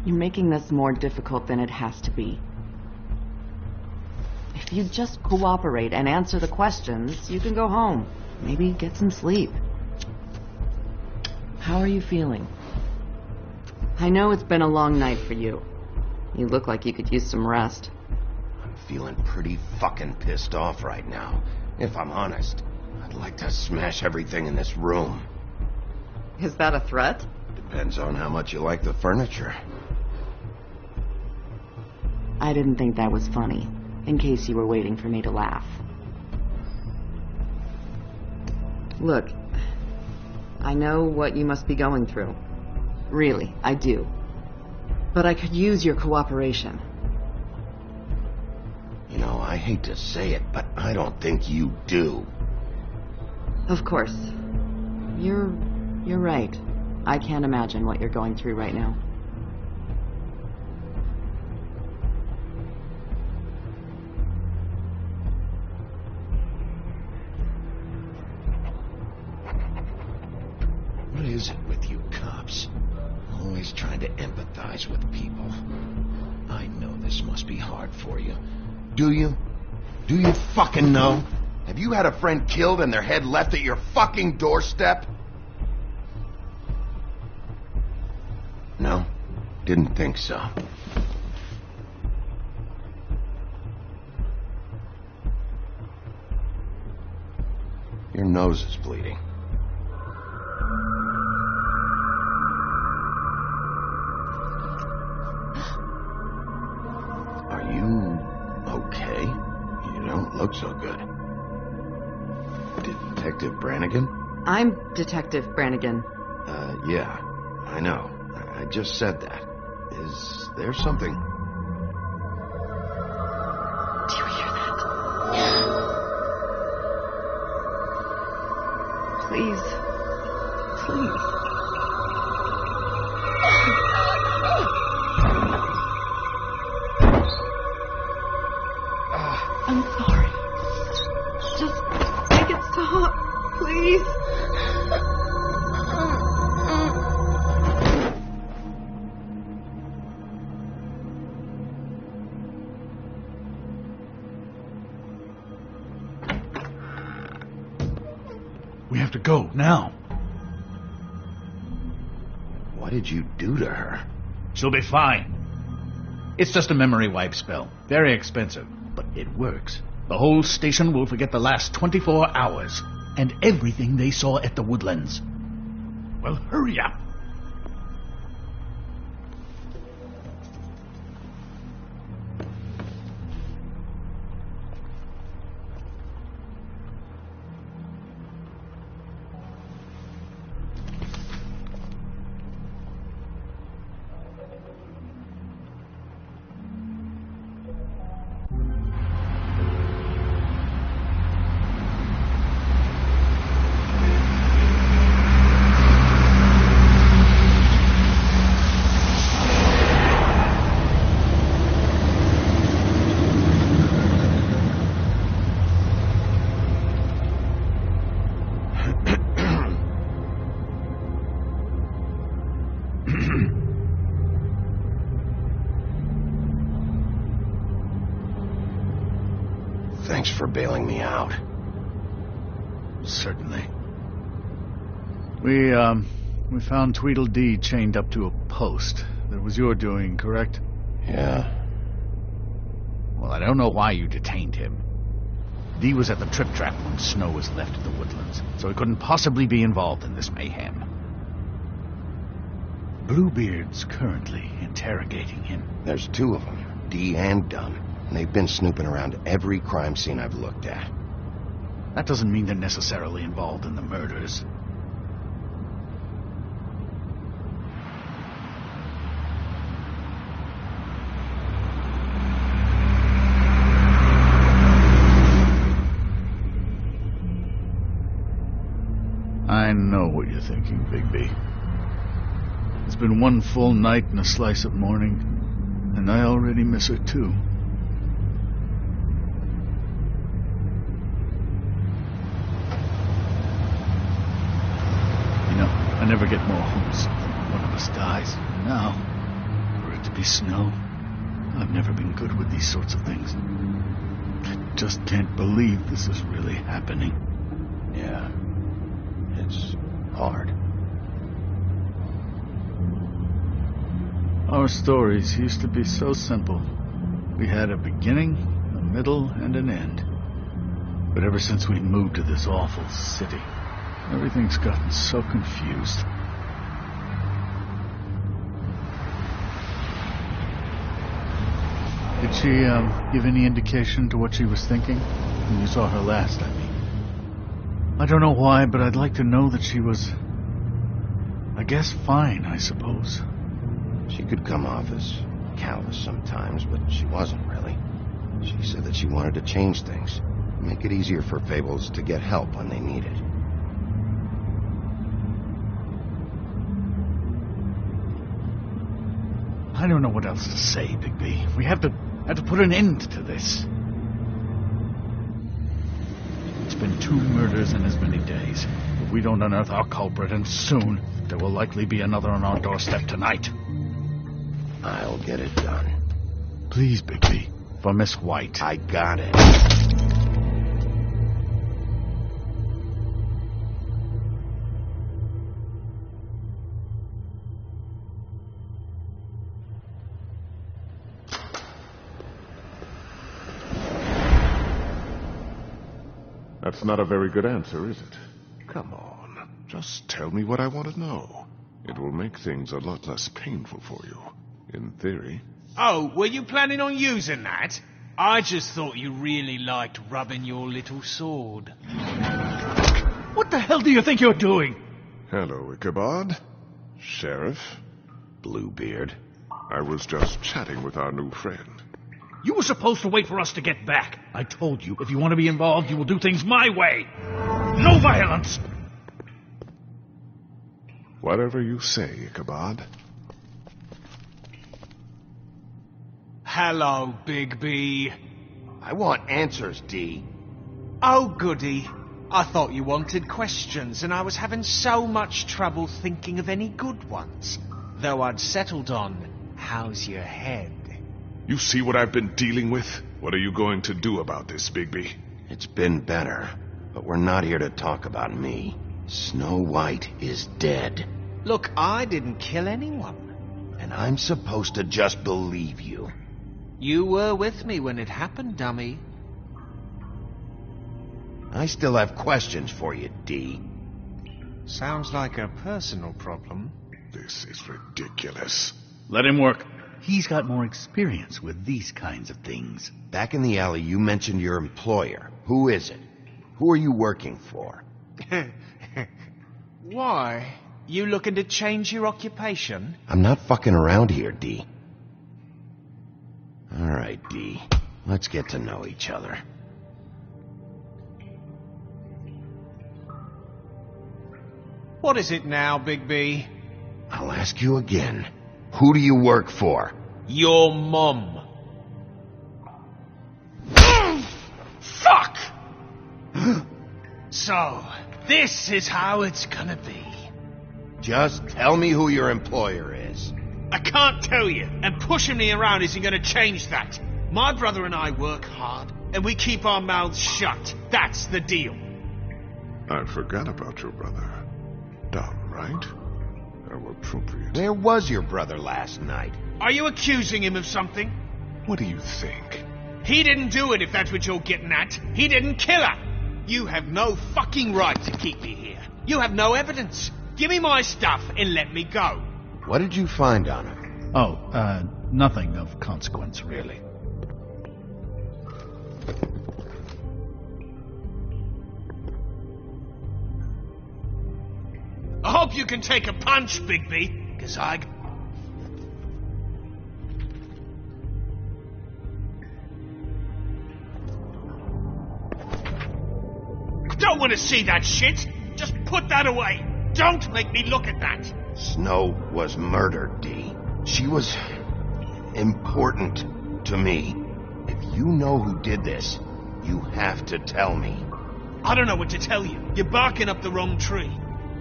You're making this more difficult than it has to be. If you just cooperate and answer the questions, you can go home. Maybe get some sleep. How are you feeling? I know it's been a long night for you. You look like you could use some rest. I'm feeling pretty fucking pissed off right now. If I'm honest, I'd like to smash everything in this room. Is that a threat? Depends on how much you like the furniture. I didn't think that was funny, in case you were waiting for me to laugh. Look, I know what you must be going through. Really, I do. But I could use your cooperation. You know, I hate to say it, but I don't think you do. Of course. You're right. I can't imagine what you're going through right now. What is it with you cops? Always trying to empathize with people. I know this must be hard for you. Do you? Do you fucking know? Have you had a friend killed and their head left at your fucking doorstep? No? Didn't think so. Your nose is bleeding. Are you okay? You don't look so good. Detective Brannigan? I'm Detective Brannigan. Yeah, I know. I just said that. Is there something? Do you hear that? Please. Please. I'm sorry. Just make it stop, please. We have to go, now. What did you do to her? She'll be fine. It's just a memory wipe spell. Very expensive, but it works. The whole station will forget the last 24 hours and everything they saw at the Woodlands. Well, hurry up. Thanks for bailing me out. Certainly. We found Tweedledee chained up to a post. That was your doing, correct? Yeah. Well, I don't know why you detained him. Dee was at the Trip Trap when Snow was left at the Woodlands, so he couldn't possibly be involved in this mayhem. Bluebeard's currently interrogating him. There's two of them, Dee and Dunn. And they've been snooping around every crime scene I've looked at. That doesn't mean they're necessarily involved in the murders. I know what you're thinking, Bigby. It's been one full night and a slice of morning, and I already miss her too. You know, I never get more homesick than when one of us dies. And now, for a Maybe snow. I've never been good with these sorts of things. I just can't believe this is really happening. Yeah. It's hard. Our stories used to be so simple. We had a beginning, a middle, and an end. But ever since we moved to this awful city, everything's gotten so confused. Did she, give any indication to what she was thinking? When you saw her last, I mean. I don't know why, but I'd like to know that she was, I guess, fine, I suppose. She could come off as callous sometimes, but she wasn't really. She said that she wanted to change things, make it easier for Fables to get help when they need it. I don't know what else to say, Bigby. We have to put an end to this. It's been 2 murders in as many days. If we don't unearth our culprit, and soon, there will likely be another on our doorstep tonight. I'll get it done. Please, Bigby. For Miss White. I got it. That's not a very good answer, is it? Come on. Just tell me what I want to know. It will make things a lot less painful for you. In theory. Oh, were you planning on using that? I just thought you really liked rubbing your little sword. What the hell do you think you're doing? Hello, Ichabod. Sheriff. Bluebeard. I was just chatting with our new friend. You were supposed to wait for us to get back. I told you, if you want to be involved, you will do things my way. No violence! Whatever you say, Ichabod. Hello, Bigby. I want answers, D. Oh, goody. I thought you wanted questions, and I was having so much trouble thinking of any good ones. Though I'd settled on, how's your head? You see what I've been dealing with? What are you going to do about this, Bigby? It's been better, but we're not here to talk about me. Snow White is dead. Look, I didn't kill anyone. And I'm supposed to just believe you. You were with me when it happened, dummy. I still have questions for you, D. Sounds like a personal problem. This is ridiculous. Let him work. He's got more experience with these kinds of things. Back in the alley, you mentioned your employer. Who is it? Who are you working for? Why? You looking to change your occupation? I'm not fucking around here, D. All right, D. Let's get to know each other. What is it now, Bigby? I'll ask you again. Who do you work for? Your mum. Fuck! So, this is how it's gonna be. Just tell me who your employer is. I can't tell you, and pushing me around isn't gonna change that. My brother and I work hard, and we keep our mouths shut. That's the deal. I forgot about your brother. Dumb, right? How appropriate. Where was your brother last night? Are you accusing him of something? What do you think? He didn't do it, if that's what you're getting at. He didn't kill her. You have no fucking right to keep me here. You have no evidence. Give me my stuff and let me go. What did you find on her? Oh, nothing of consequence, really. I hope you can take a punch, Bigby, because I... don't want to see that shit. Just put that away. Don't make me look at that. Snow was murdered, D. She was important to me. If you know who did this, you have to tell me. I don't know what to tell you. You're barking up the wrong tree.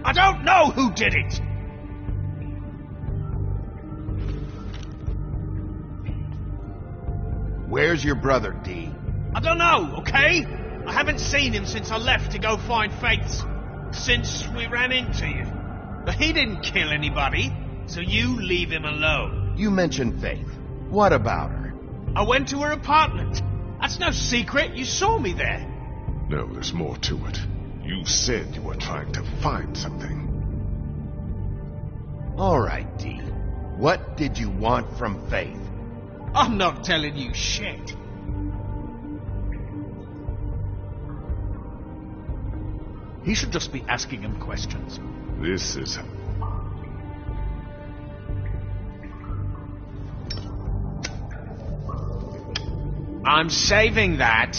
I don't know who did it! Where's your brother, D? I don't know, okay? I haven't seen him since I left to go find Faith. Since we ran into you. But he didn't kill anybody, so you leave him alone. You mentioned Faith. What about her? I went to her apartment. That's no secret. You saw me there. No, there's more to it. You said you were trying to find something. All right, D. What did you want from Faith? I'm not telling you shit. He should just be asking him questions. This is... I'm saving that.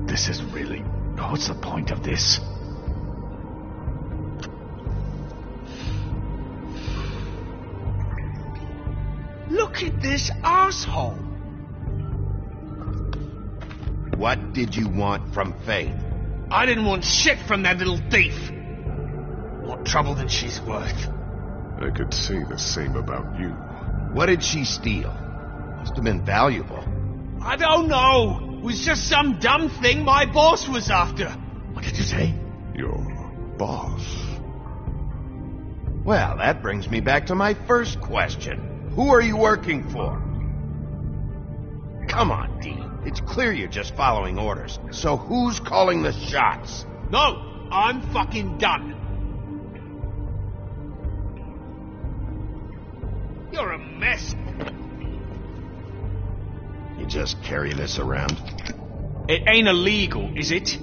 This is really... What's the point of this? Look at this asshole. What did you want from Faith? I didn't want shit from that little thief. More trouble than she's worth. I could say the same about you. What did she steal? Must have been valuable. I don't know. It was just some dumb thing my boss was after. What did you say? Your boss. Well, that brings me back to my first question. Who are you working for? Come on, D. It's clear you're just following orders. So who's calling the shots? No, I'm fucking done. You're a mess. You just carry this around? It ain't illegal, is it?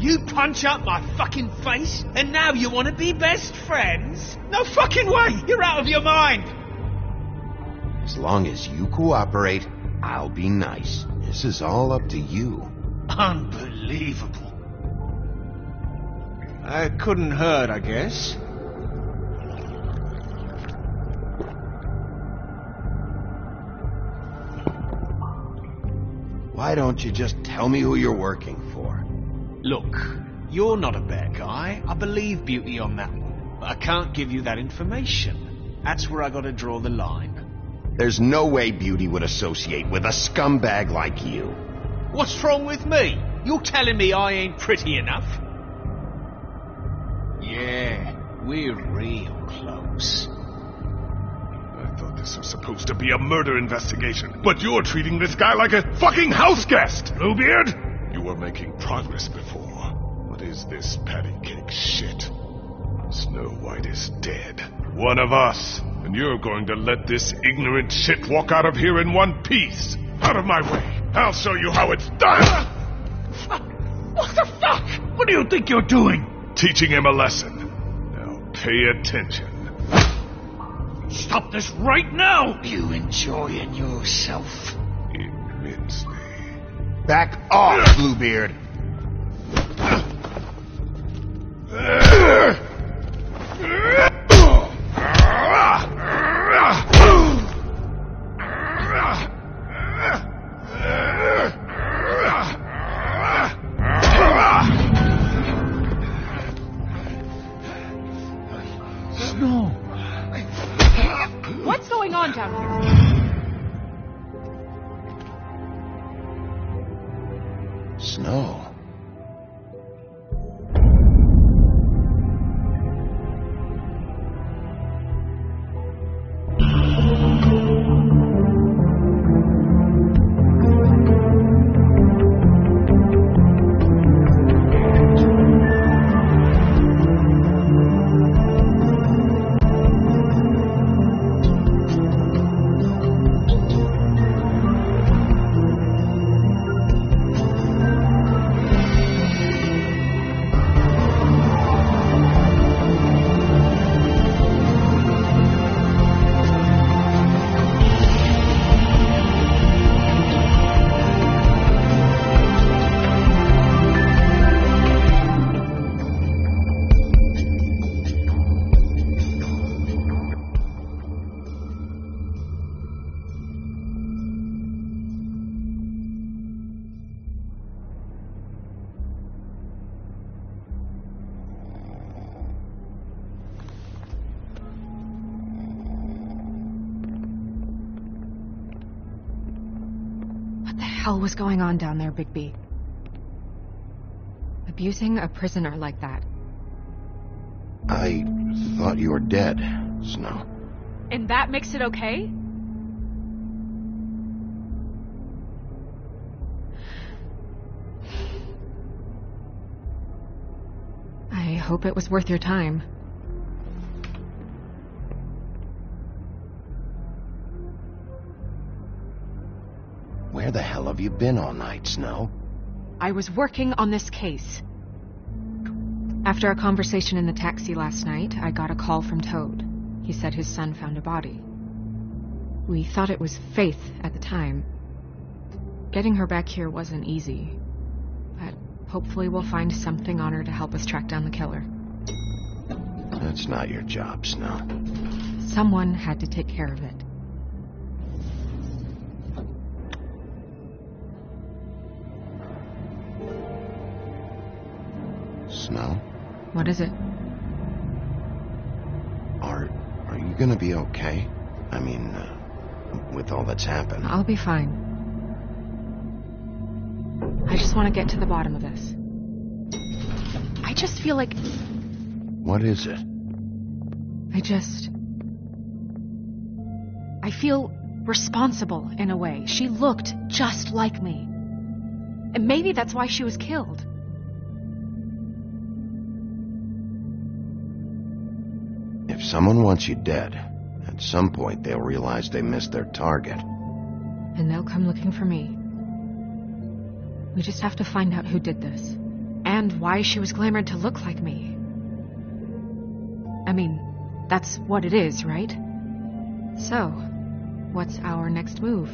You punch up my fucking face, and now you want to be best friends? No fucking way! You're out of your mind! As long as you cooperate, I'll be nice. This is all up to you. Unbelievable. It couldn't hurt, I guess. Why don't you just tell me who you're working for? Look, you're not a bad guy. I believe Beauty on that one. But I can't give you that information. That's where I gotta draw the line. There's no way Beauty would associate with a scumbag like you. What's wrong with me? You're telling me I ain't pretty enough? Yeah, we're real close. I thought this was supposed to be a murder investigation, but you're treating this guy like a fucking house guest, Bluebeard! You were making progress before. What is this patty cake shit? Snow White is dead. One of us. And you're going to let this ignorant shit walk out of here in one piece. Out of my way. I'll show you how it's done! What the fuck? What do you think you're doing? Teaching him a lesson. Now pay attention. Stop this right now! You enjoying yourself? Immensely. Back off, Bluebeard! Snow! What's going on down here? Snow. hell was going on down there, Bigby? Abusing a prisoner like that. I thought you were dead, Snow. And that makes it okay? I hope it was worth your time. Where the hell have you been all night, Snow? I was working on this case. After our conversation in the taxi last night, I got a call from Toad. He said his son found a body. We thought it was Faith at the time. Getting her back here wasn't easy, but hopefully we'll find something on her to help us track down the killer. That's not your job, Snow. Someone had to take care of it. Snow? What is it? Are you gonna be okay? I mean, with all that's happened. I'll be fine. I just want to get to the bottom of this. I just feel like... What is it? I feel responsible in a way. She looked just like me. And maybe that's why she was killed. If someone wants you dead, at some point they'll realize they missed their target. And they'll come looking for me. We just have to find out who did this. And why she was glamored to look like me. I mean, that's what it is, right? So, what's our next move?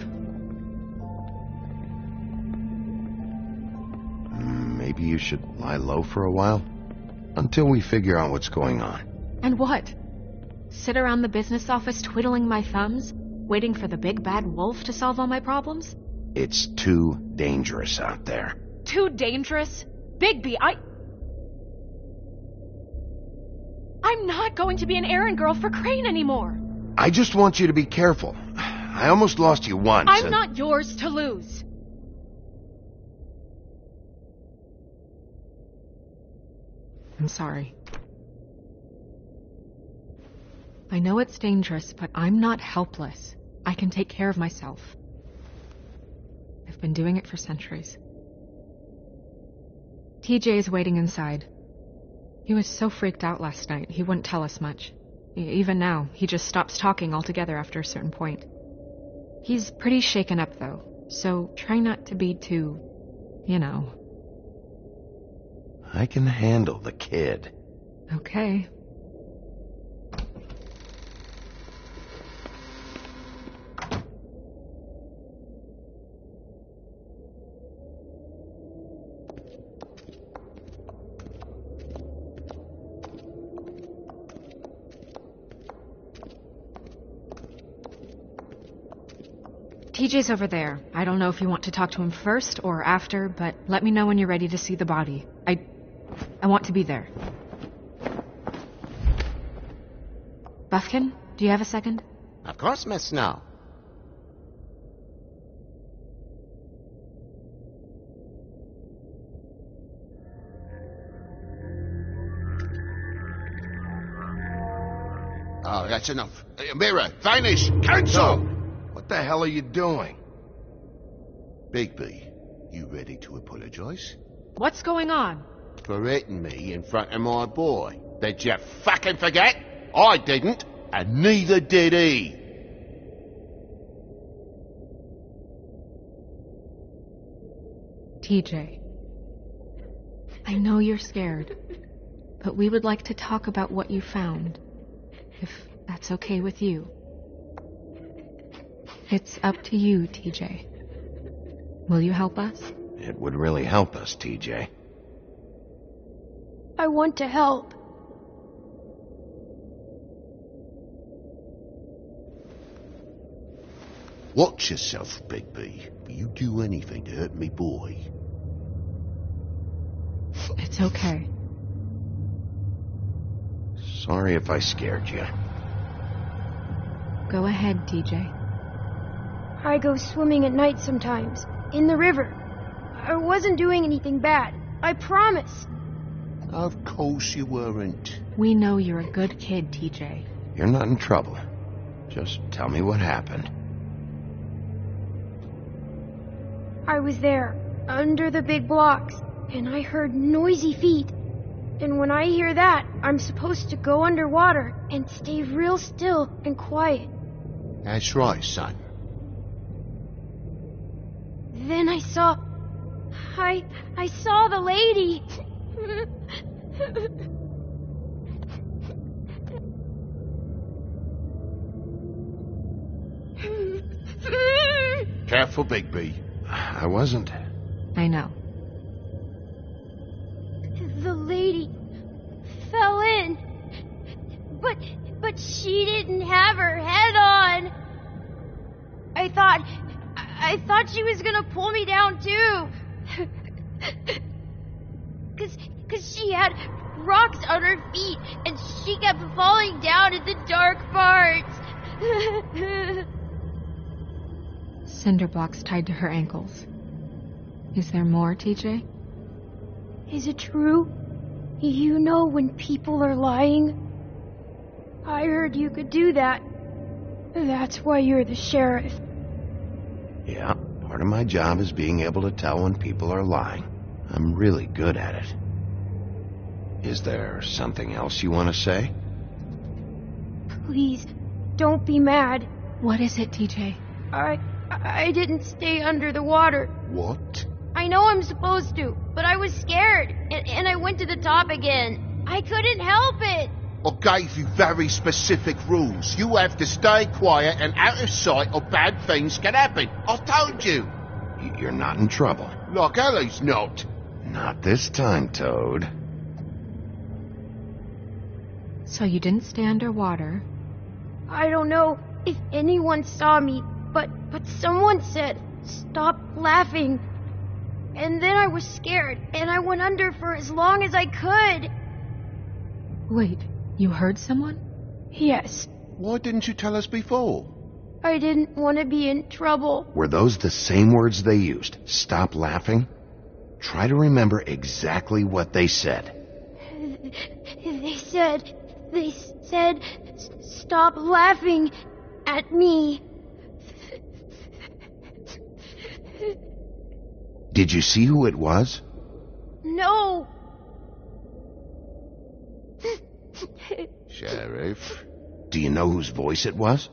Maybe you should lie low for a while? Until we figure out what's going on. And what? Sit around the business office twiddling my thumbs, waiting for the big bad wolf to solve all my problems? It's too dangerous out there. Too dangerous? Bigby, I'm not going to be an errand girl for Crane anymore. I just want you to be careful. I almost lost you once. I'm not yours to lose. I'm sorry. I know it's dangerous, but I'm not helpless. I can take care of myself. I've been doing it for centuries. TJ is waiting inside. He was so freaked out last night, he wouldn't tell us much. Even now, he just stops talking altogether after a certain point. He's pretty shaken up, though, so try not to be too, I can handle the kid. Okay. TJ's over there. I don't know if you want to talk to him first or after, but let me know when you're ready to see the body. I want to be there. Buffkin, do you have a second? Of course, Miss Snow. Oh, that's enough. Mirror, vanish, cancel! What the hell are you doing? Bigby, you ready to apologize? What's going on? For hitting me in front of my boy. Did you fucking forget? I didn't, and neither did he. TJ, I know you're scared, but we would like to talk about what you found, if that's okay with you. It's up to you, TJ. Will you help us? It would really help us, TJ. I want to help. Watch yourself, Bigby. You do anything to hurt me boy. It's okay. Sorry if I scared you. Go ahead, TJ. I go swimming at night sometimes. in the river. I wasn't doing anything bad. I promise. Of course you weren't. We know you're a good kid, TJ. You're not in trouble. Just tell me what happened. I was there, under the big blocks, and I heard noisy feet. And when I hear that, I'm supposed to go underwater and stay real still and quiet. That's right, son. Then I saw the lady. Careful, Bigby. I wasn't. I know. The lady fell in. But she didn't have her head on. I thought she was gonna pull me down too. Cause she had rocks on her feet and she kept falling down in the dark parts. Cinder blocks tied to her ankles. Is there more, TJ? Is it true? You know when people are lying? I heard you could do that. That's why you're the sheriff. Yeah, part of my job is being able to tell when people are lying. I'm really good at it. Is there something else you want to say? Please, don't be mad. What is it, TJ? I didn't stay under the water. What? I know I'm supposed to, but I was scared, and I went to the top again. I couldn't help it. I gave you very specific rules. You have to stay quiet and out of sight or bad things can happen. I told you. You're not in trouble. Like Ellie's not. Not this time, Toad. So you didn't stay underwater. I don't know if anyone saw me, but someone said, "Stop laughing." And then I was scared, and I went under for as long as I could. Wait, you heard someone? Yes. Why didn't you tell us before? I didn't want to be in trouble. Were those the same words they used? Stop laughing? Try to remember exactly what they said. They said, "Stop laughing at me." Did you see who it was? No. Sheriff? Do you know whose voice it was?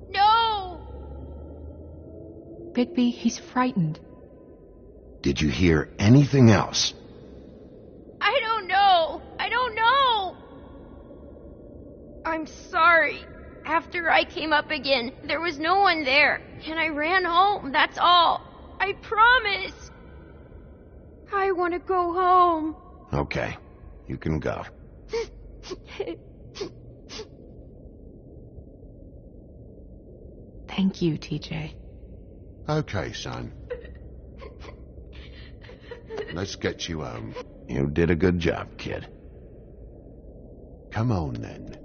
No. Bigby, he's frightened. Did you hear anything else? I don't know. I'm sorry. After I came up again, there was no one there, and I ran home, that's all. I promise. I want to go home. Okay, you can go. Thank you, TJ. Okay, son. Let's get you home. You did a good job, kid. Come on, then.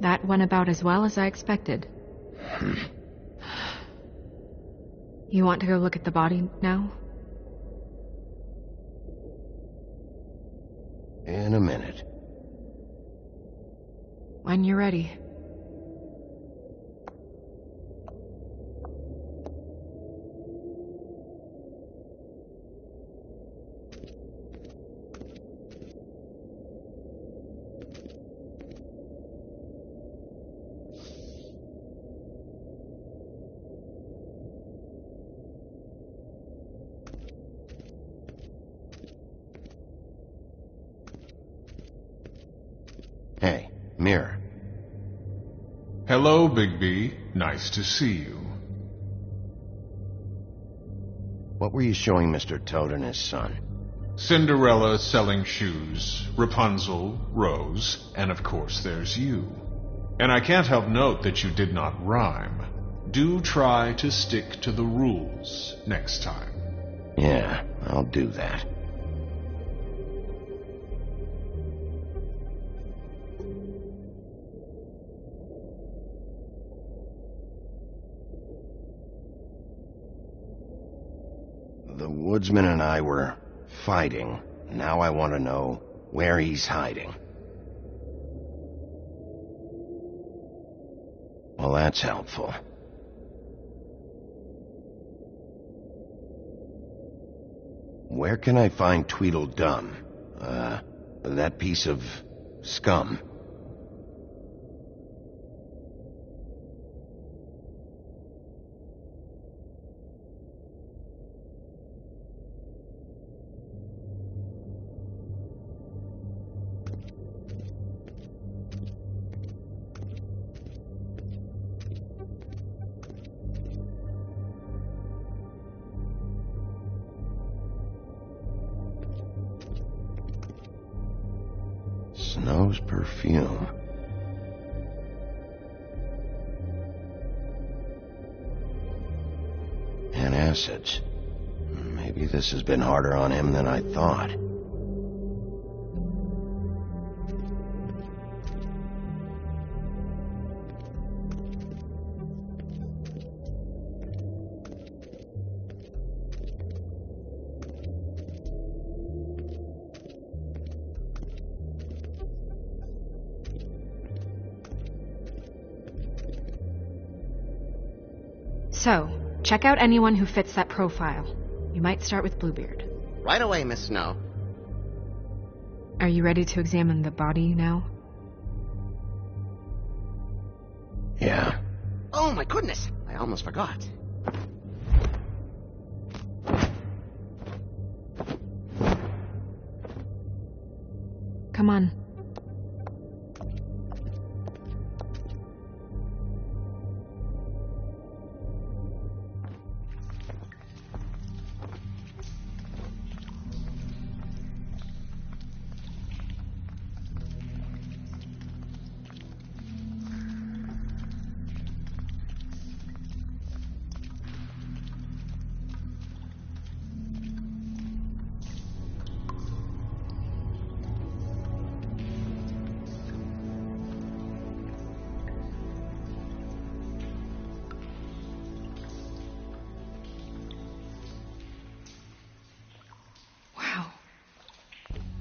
That went about as well as I expected. You want to go look at the body now? In a minute. When you're ready. Hey, Mirror. Hello, Bigby. Nice to see you. What were you showing Mr. Toad and his son? Cinderella selling shoes, Rapunzel, Rose, and of course there's you. And I can't help note that you did not rhyme. Do try to stick to the rules next time. Yeah, I'll do that. the woodsman and I were fighting. Now I want to know where he's hiding. Well, that's helpful. Where can I find Tweedledum? That piece of scum. Snow's perfume. And acids. Maybe this has been harder on him than I thought. So, check out anyone who fits that profile. You might start with Bluebeard. Right away, Miss Snow. Are you ready to examine the body now? Yeah. Oh, my goodness! I almost forgot. Come on.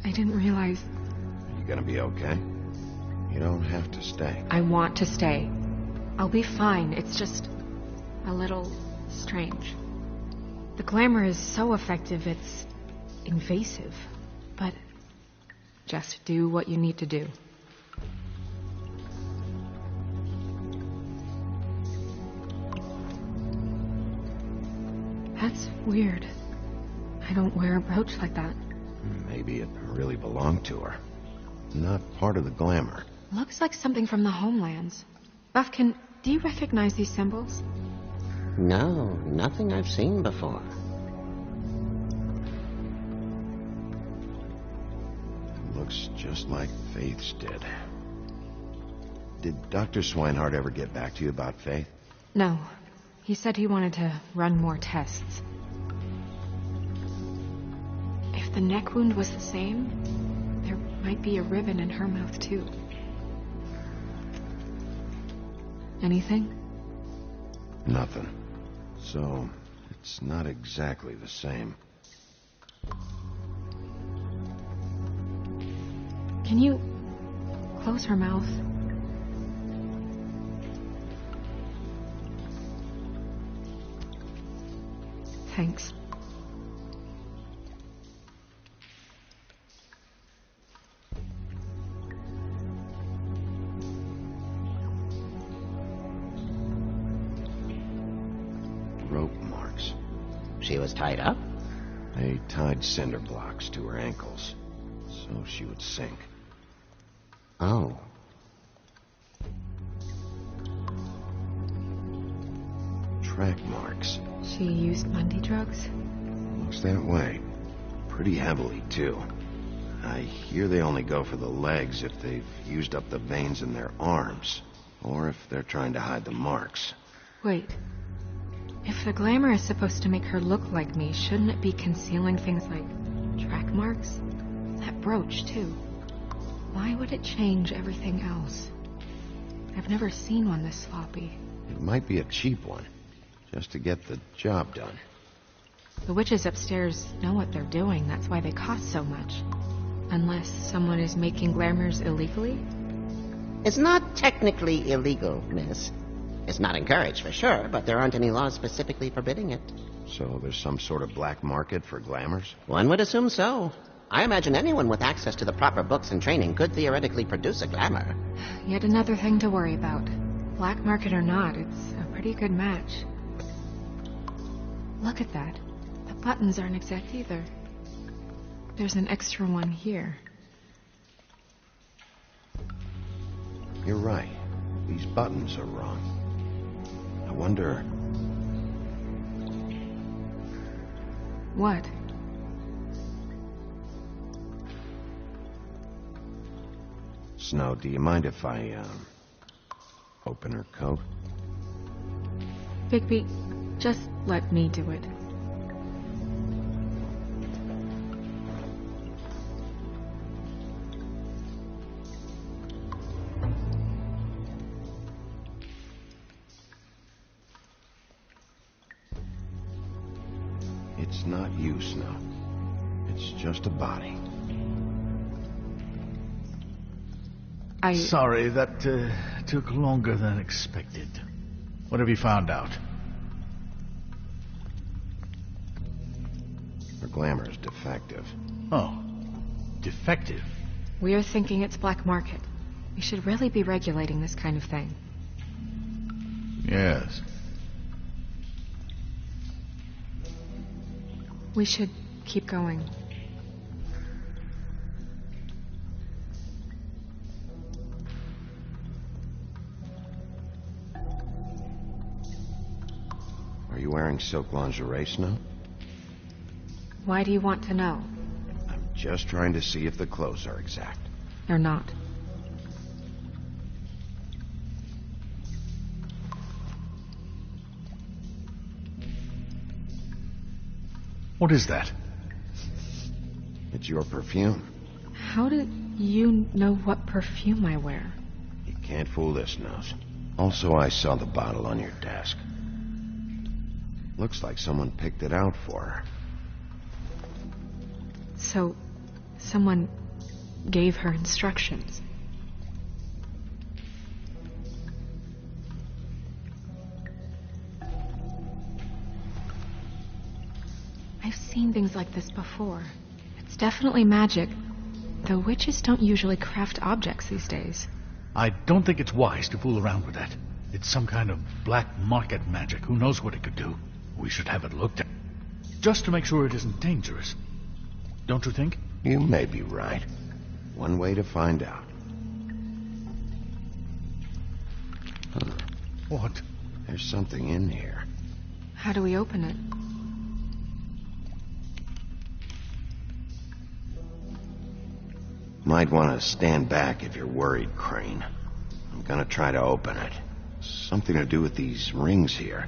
I didn't realize... You gonna be okay? You don't have to stay. I want to stay. I'll be fine. It's just a little strange. The glamour is so effective, it's invasive. But just do what you need to do. That's weird. I don't wear a brooch like that. Maybe it really belonged to her. Not part of the glamour. Looks like something from the homelands. Buffkin, do you recognize these symbols? No, nothing I've seen before. Looks just like Faith's did. Did Dr. Swinehart ever get back to you about Faith? No. He said he wanted to run more tests. If the neck wound was the same, there might be a ribbon in her mouth, too. Anything? Nothing. So, it's not exactly the same. Can you close her mouth? Thanks. Rope marks. She was tied up? They tied cinder blocks to her ankles, so she would sink. Oh. Track marks. She used Mundy drugs? Looks that way. Pretty heavily, too. I hear they only go for the legs if they've used up the veins in their arms, or if they're trying to hide the marks. Wait. If the glamour is supposed to make her look like me, shouldn't it be concealing things like track marks? That brooch, too. Why would it change everything else? I've never seen one this sloppy. It might be a cheap one, just to get the job done. The witches upstairs know what they're doing. That's why they cost so much. Unless someone is making glamours illegally? It's not technically illegal, miss. It's not encouraged for sure, but there aren't any laws specifically forbidding it. So there's some sort of black market for glamours? One would assume so. I imagine anyone with access to the proper books and training could theoretically produce a glamour. Yet another thing to worry about. Black market or not, it's a pretty good match. Look at that. The buttons aren't exact either. There's an extra one here. You're right. These buttons are wrong. I wonder... What? Snow, do you mind if I, open her coat? Bigby, just let me do it. It's not you, Snow. It's just a body. Sorry, that took longer than expected. What have you found out? Her glamour is defective. Oh, defective? We're thinking it's black market. We should really be regulating this kind of thing. Yes. We should keep going. Are you wearing silk lingerie, Snow? Why do you want to know? I'm just trying to see if the clothes are exact. They're not. What is that? It's your perfume. How did you know what perfume I wear? You can't fool this, Nose. Also, I saw the bottle on your desk. Looks like someone picked it out for her. So, someone gave her instructions. I've seen things like this before. It's definitely magic, though witches don't usually craft objects these days. I don't think it's wise to fool around with that. It's some kind of black market magic. Who knows what it could do? We should have it looked at. Just to make sure it isn't dangerous. Don't you think? You may be right. One way to find out. Huh. What? There's something in here. How do we open it? Might want to stand back if you're worried, Crane. I'm gonna try to open it. Something to do with these rings here.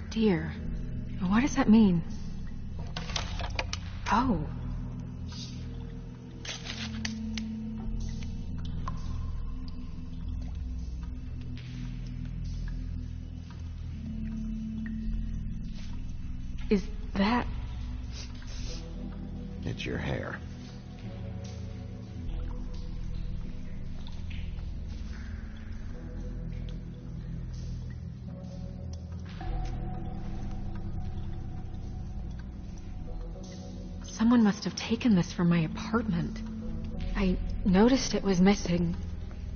Dear, what does that mean? Oh. Is that... It's your hair. Someone must have taken this from my apartment. I noticed it was missing,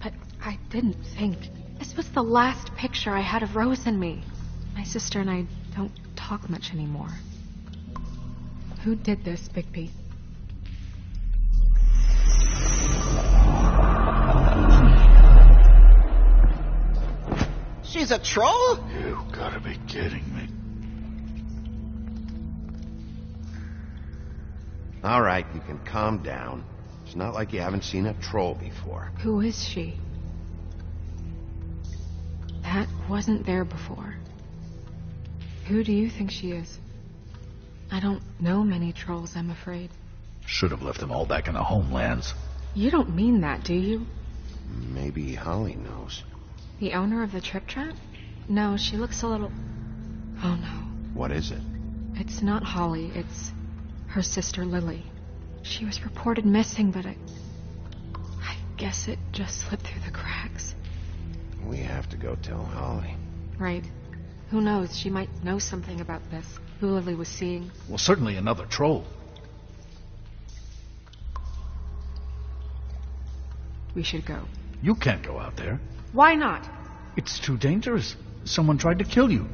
but I didn't think. This was the last picture I had of Rose and me. My sister and I don't talk much anymore. Who did this, Bigby? She's a troll? You gotta be kidding me. All right, you can calm down. It's not like you haven't seen a troll before. Who is she? That wasn't there before. Who do you think she is? I don't know many trolls, I'm afraid. Should have left them all back in the homelands. You don't mean that, do you? Maybe Holly knows. The owner of the Trip Trap? No, she looks a little... Oh, no. What is it? It's not Holly, it's her sister Lily. She was reported missing, but I guess it just slipped through the cracks. We have to go tell Holly. Right. Who knows, she might know something about this. Who Lily was seeing. Well, certainly another troll. We should go. You can't go out there. Why not? It's too dangerous. Someone tried to kill you.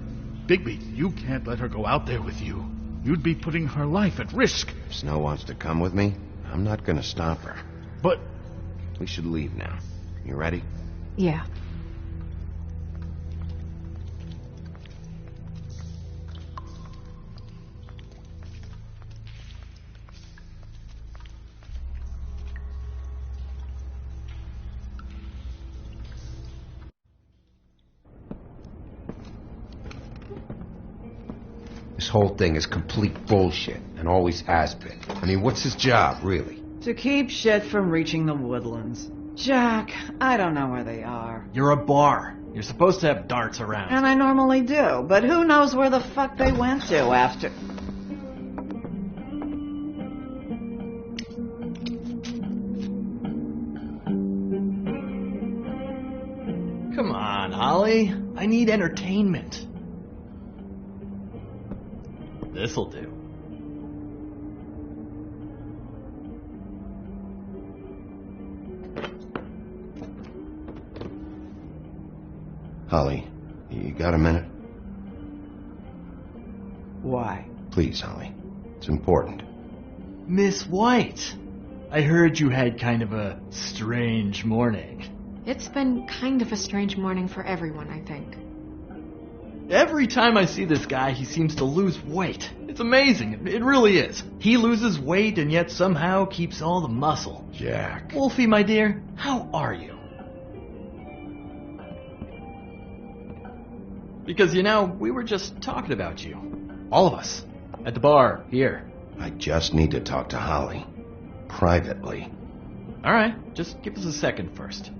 Bigby, you can't let her go out there with you. You'd be putting her life at risk. If Snow wants to come with me, I'm not gonna stop her. But... We should leave now. You ready? Yeah. This whole thing is complete bullshit, and always has been. I mean, what's his job, really? To keep shit from reaching the woodlands. Jack, I don't know where they are. You're a bar. You're supposed to have darts around. And I normally do, but who knows where the fuck they went to after... Come on, Holly. I need entertainment. This'll do. Holly, you got a minute? Why? Please, Holly. It's important. Miss White, I heard you had kind of a strange morning. It's been kind of a strange morning for everyone, I think. Every time I see this guy, he seems to lose weight. It's amazing. It really is. He loses weight and yet somehow keeps all the muscle. Jack. Wolfie, my dear, how are you? Because, you know, we were just talking about you. All of us. At the bar, here. I just need to talk to Holly. Privately. Alright, just give us a second first.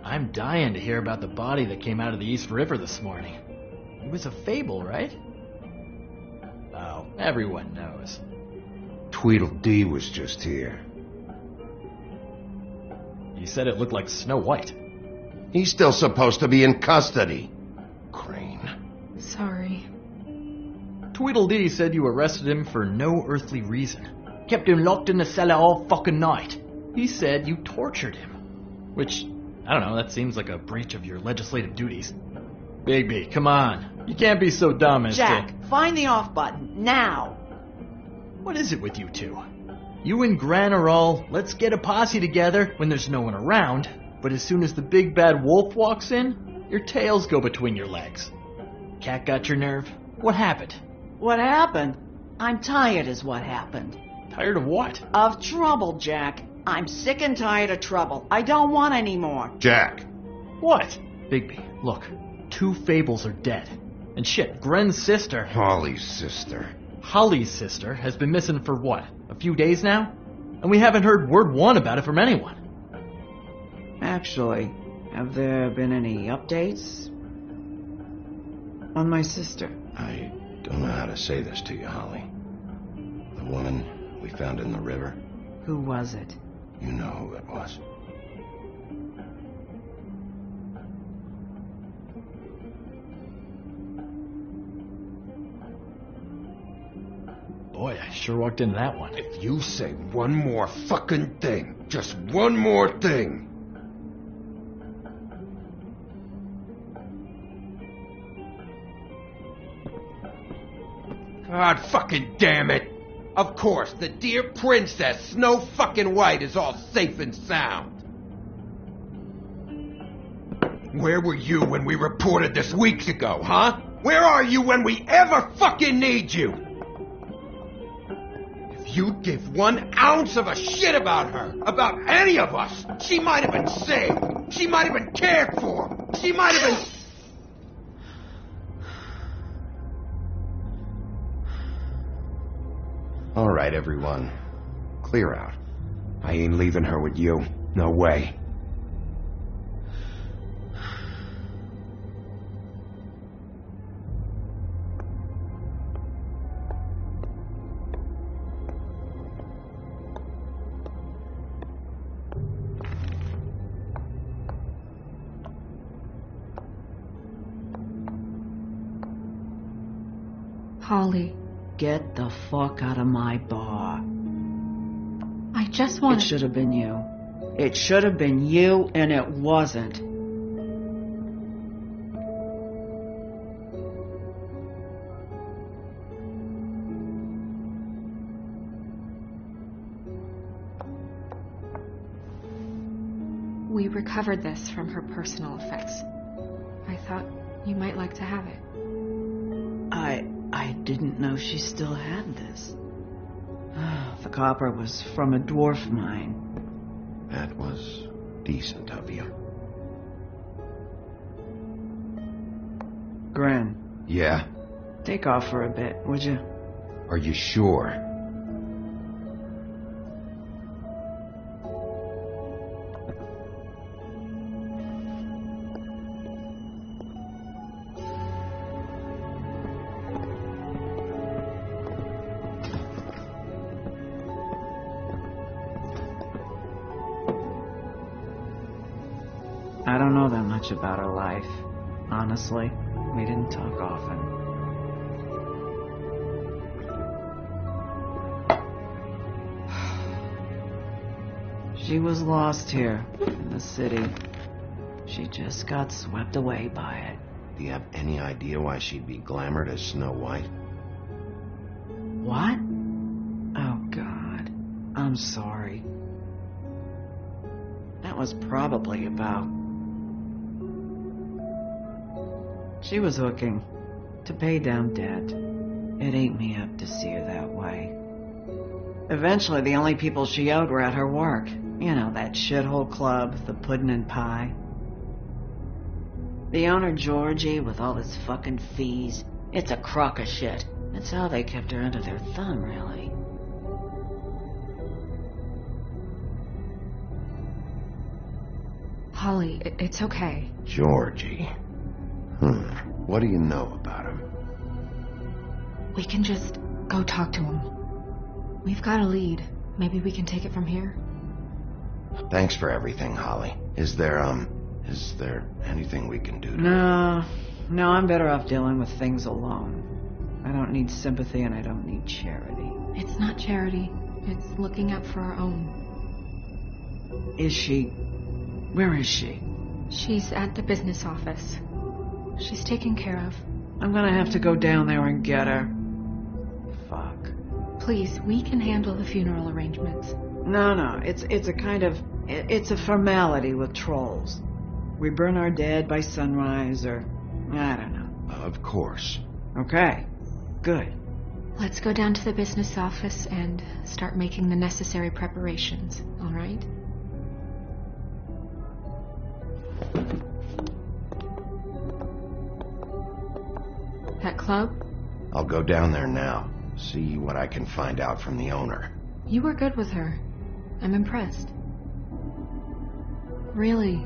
I'm dying to hear about the body that came out of the East River this morning. It was a fable, right? Oh, everyone knows. Tweedledee was just here. You said it looked like Snow White. He's still supposed to be in custody. Crane. Sorry. Tweedledee said you arrested him for no earthly reason. Kept him locked in the cellar all fucking night. He said you tortured him. Which, I don't know, that seems like a breach of your legislative duties. Bigby, come on. You can't be so dumb as Jack, find the off button, now! What is it with you two? You and Gran are all, let's get a posse together when there's no one around, but as soon as the big bad wolf walks in, your tails go between your legs. Cat got your nerve? What happened? What happened? I'm tired is what happened. Tired of what? Of trouble, Jack. I'm sick and tired of trouble. I don't want any more. Jack. What? Bigby, look. 2 Fables are dead. And shit, Gren's sister... Holly's sister. Holly's sister has been missing for what? A few days now? And we haven't heard word one about it from anyone. Actually, have there been any updates on my sister? I don't know how to say this to you, Holly. The woman we found in the river. Who was it? You know who it was. Boy, I sure walked into that one. If you say one more fucking thing, just one more thing. God fucking damn it! Of course, the dear princess, Snow fucking White, is all safe and sound. Where were you when we reported this weeks ago, huh? Where are you when we ever fucking need you? If you'd give 1 ounce of a shit about her, about any of us, she might have been saved. She might have been cared for. She might have been... All right, everyone. Clear out. I ain't leaving her with you. No way. Holly, Get the fuck out of my bar. I just want It should have been you. It should have been you, and it wasn't. We recovered this from her personal effects. I thought you might like to have it. I didn't know she still had this. The copper was from a dwarf mine. That was decent of you. Gren, Yeah? take off for a bit, would you? Are you sure? I don't know that much about her life. Honestly, we didn't talk often. She was lost here in the city. She just got swept away by it. Do you have any idea why she'd be glamored as Snow White? What? Oh, God. I'm sorry. That was probably about... She was hooking to pay down debt. It ate me up to see her that way. Eventually, the only people she owed were at her work. You know, that shithole club, the Puddin' and Pie. The owner, Georgie, with all his fucking fees. It's a crock of shit. That's how they kept her under their thumb, really. Holly, it's okay. Georgie. What do you know about him? We can just go talk to him. We've got a lead. Maybe we can take it from here. Thanks for everything, Holly. Is there anything we can do to... No, I'm better off dealing with things alone. I don't need sympathy and I don't need charity. It's not charity. It's looking out for our own. Is she... Where is she? She's at the business office. She's taken care of. I'm gonna have to go down there and get her. Fuck. Please, we can handle the funeral arrangements. No, it's a kind of... It's a formality with trolls. We burn our dead by sunrise, or... I don't know. Of course. Okay, good. Let's go down to the business office and start making the necessary preparations, all right? That club? I'll go down there now. See what I can find out from the owner. You were good with her. I'm impressed. Really,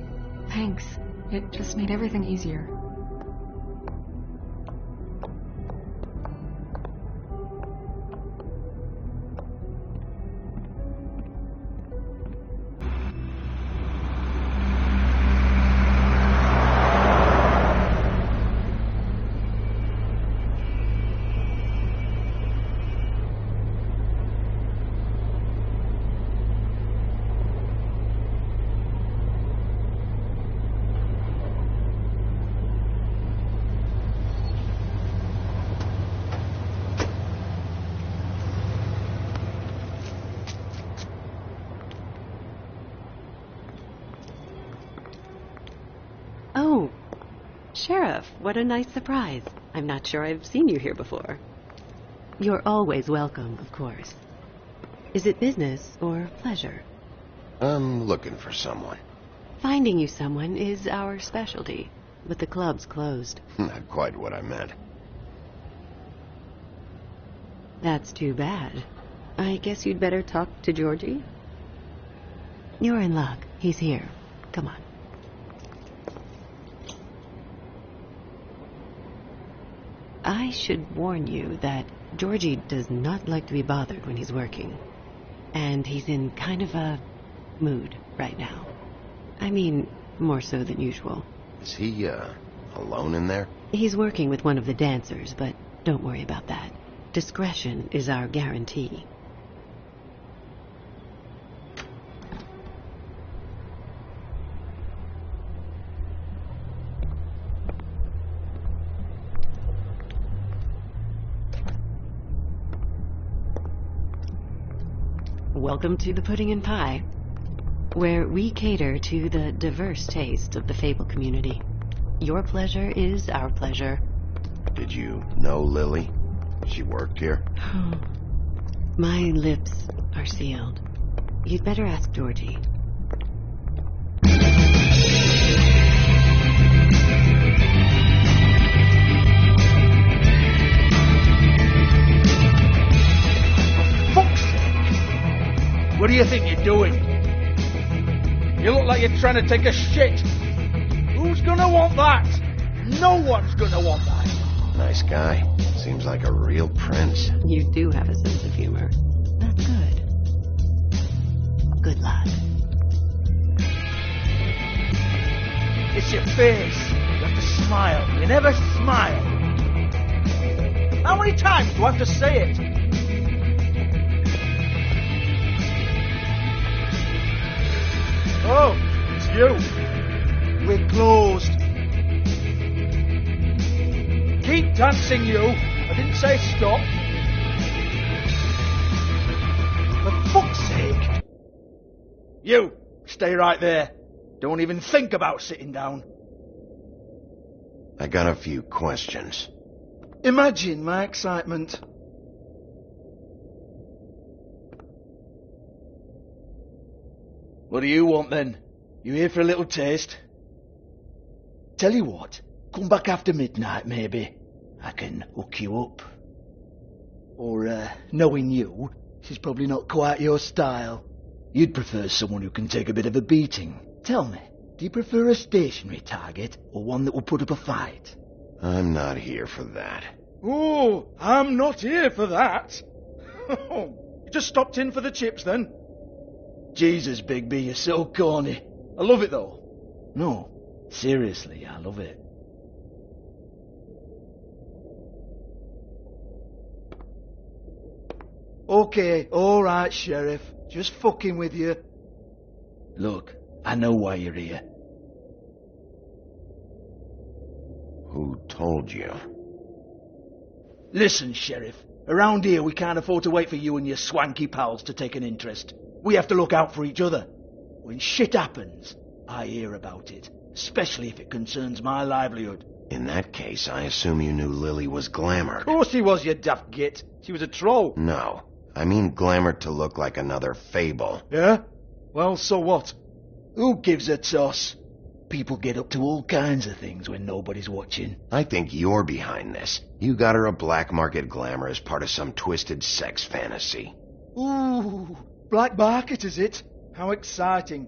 thanks. It just made everything easier. Sheriff, what a nice surprise. I'm not sure I've seen you here before. You're always welcome, of course. Is it business or pleasure? I'm looking for someone. Finding you someone is our specialty, but the club's closed. Not quite what I meant. That's too bad. I guess you'd better talk to Georgie. You're in luck. He's here. Come on. I should warn you that Georgie does not like to be bothered when he's working. And he's in kind of a mood right now. I mean, more so than usual. Is he, alone in there? He's working with one of the dancers, but don't worry about that. Discretion is our guarantee. Welcome to the Pudding and Pie, where we cater to the diverse tastes of the Fable community. Your pleasure is our pleasure. Did you know Lily? She worked here? My lips are sealed. You'd better ask Georgie. What do you think you're doing? You look like you're trying to take a shit. Who's gonna want that? No one's gonna want that. Nice guy. Seems like a real prince. You do have a sense of humor. That's good. Good luck. It's your face. You have to smile. You never smile. How many times do I have to say it? Oh, it's you. We're closed. Keep dancing, you. I didn't say stop. For fuck's sake. You, stay right there. Don't even think about sitting down. I got a few questions. Imagine my excitement. What do you want, then? You here for a little taste? Tell you what, come back after midnight, maybe. I can hook you up. Or, knowing you, she's probably not quite your style. You'd prefer someone who can take a bit of a beating. Tell me, do you prefer a stationary target, or one that will put up a fight? I'm not here for that. Oh, I'm not here for that. You just stopped in for the chips, then? Jesus, Bigby, you're so corny. I love it, though. No, seriously, I love it. Okay, alright, Sheriff. Just fucking with you. Look, I know why you're here. Who told you? Listen, Sheriff. Around here, we can't afford to wait for you and your swanky pals to take an interest. We have to look out for each other. When shit happens, I hear about it, especially if it concerns my livelihood. In that case, I assume you knew Lily was glamoured. Of course she was, you daft git. She was a troll. No, I mean glamoured to look like another Fable. Yeah? Well, so what? Who gives a toss? People get up to all kinds of things when nobody's watching. I think you're behind this. You got her a black market glamour as part of some twisted sex fantasy. Ooh, black market, is it? How exciting.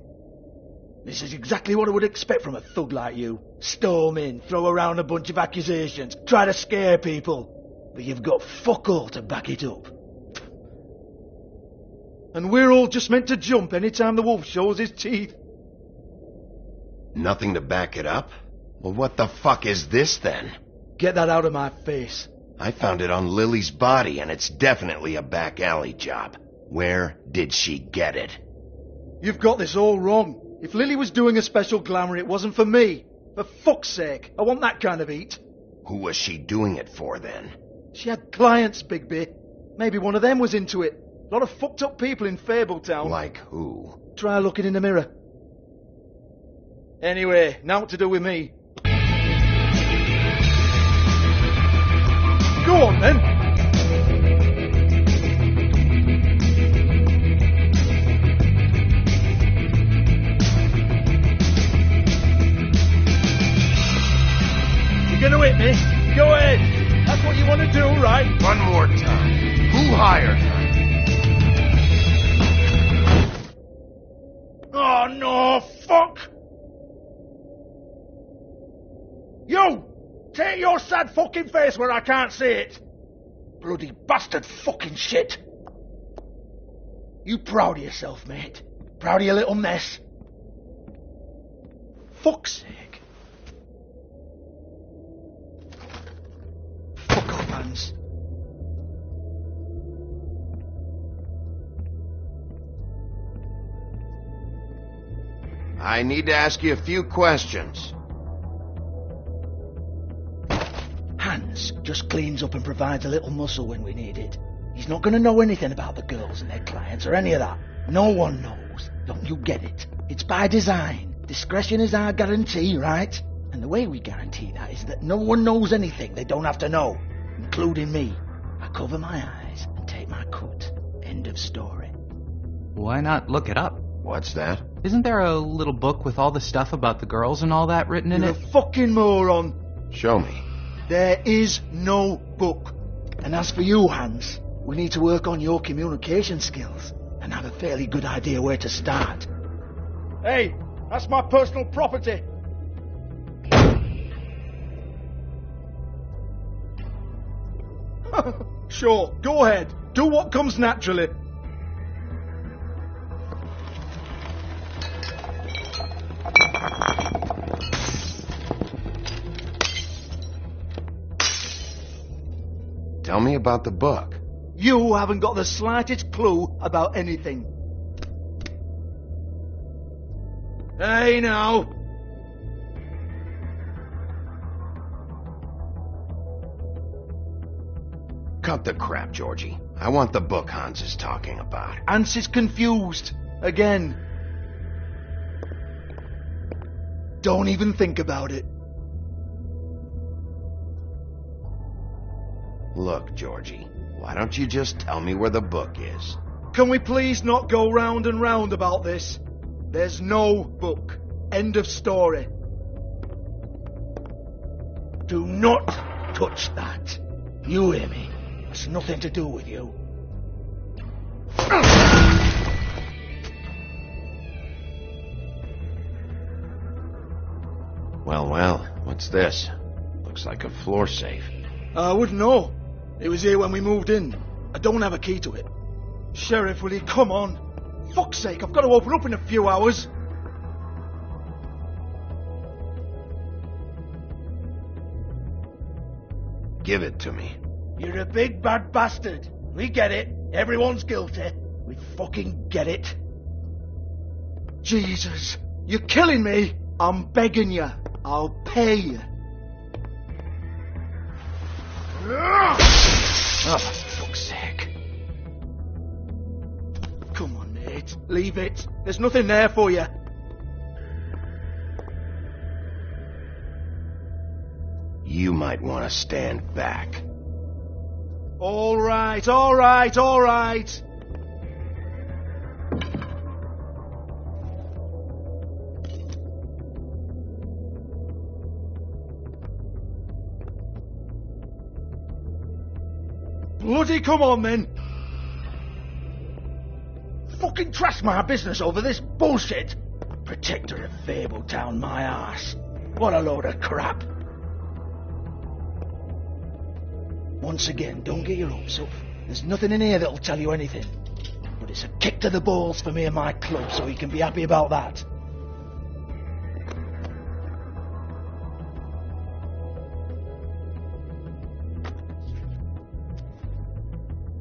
This is exactly what I would expect from a thug like you. Storm in, throw around a bunch of accusations, try to scare people. But you've got fuck all to back it up. And we're all just meant to jump any time the wolf shows his teeth. Nothing to back it up? Well, what the fuck is this, then? Get that out of my face. I found it on Lily's body, and it's definitely a back alley job. Where did she get it? You've got this all wrong. If Lily was doing a special glamour, it wasn't for me. For fuck's sake, I want that kind of eat. Who was she doing it for, then? She had clients, Bigby. Maybe one of them was into it. A lot of fucked up people in Fabletown. Like who? Try looking in the mirror. Anyway, now what to do with me? Go on, then. You're gonna hit me? Go ahead. That's what you want to do, right? One more time. Who hired her? Oh, no, fuck! You! Take your sad fucking face where I can't see it! Bloody bastard fucking shit! You proud of yourself, mate? Proud of your little mess? Fuck's sake. Fuck off, Hans. I need to ask you a few questions. Hans just cleans up and provides a little muscle when we need it. He's not going to know anything about the girls and their clients or any of that. No one knows. Don't you get it? It's by design. Discretion is our guarantee, right? And the way we guarantee that is that no one knows anything they don't have to know, including me. I cover my eyes and take my cut. End of story. Why not look it up? What's that? Isn't there a little book with all the stuff about the girls and all that written in You're it? a fucking moron. Show me. There is no book. And as for you, Hans, we need to work on your communication skills and have a fairly good idea where to start. Hey, that's my personal property. Sure, go ahead. Do what comes naturally. Tell me about the book. You haven't got the slightest clue about anything. Hey, now. Cut the crap, Georgie. I want the book Hans is talking about. Hans is confused. Again. Don't even think about it. Look, Georgie, why don't you just tell me where the book is? Can we please not go round and round about this? There's no book. End of story. Do not touch that. You hear me? It's nothing to do with you. Well, what's this? Looks like a floor safe. I wouldn't know. It was here when we moved in. I don't have a key to it. Sheriff, will you come on? Fuck's sake, I've got to open up in a few hours. Give it to me. You're a big bad bastard. We get it. Everyone's guilty. We fucking get it. Jesus, you're killing me. I'm begging you. I'll pay you. Oh, for fuck's sake. Come on, Nate. Leave it. There's nothing there for you. You might want to stand back. All right, all right, all right. Bloody come on, then. Fucking trash my business over this bullshit. Protector of Fabletown, my arse. What a load of crap. Once again, don't get your hopes up. There's nothing in here that'll tell you anything. But it's a kick to the balls for me and my club, so you can be happy about that.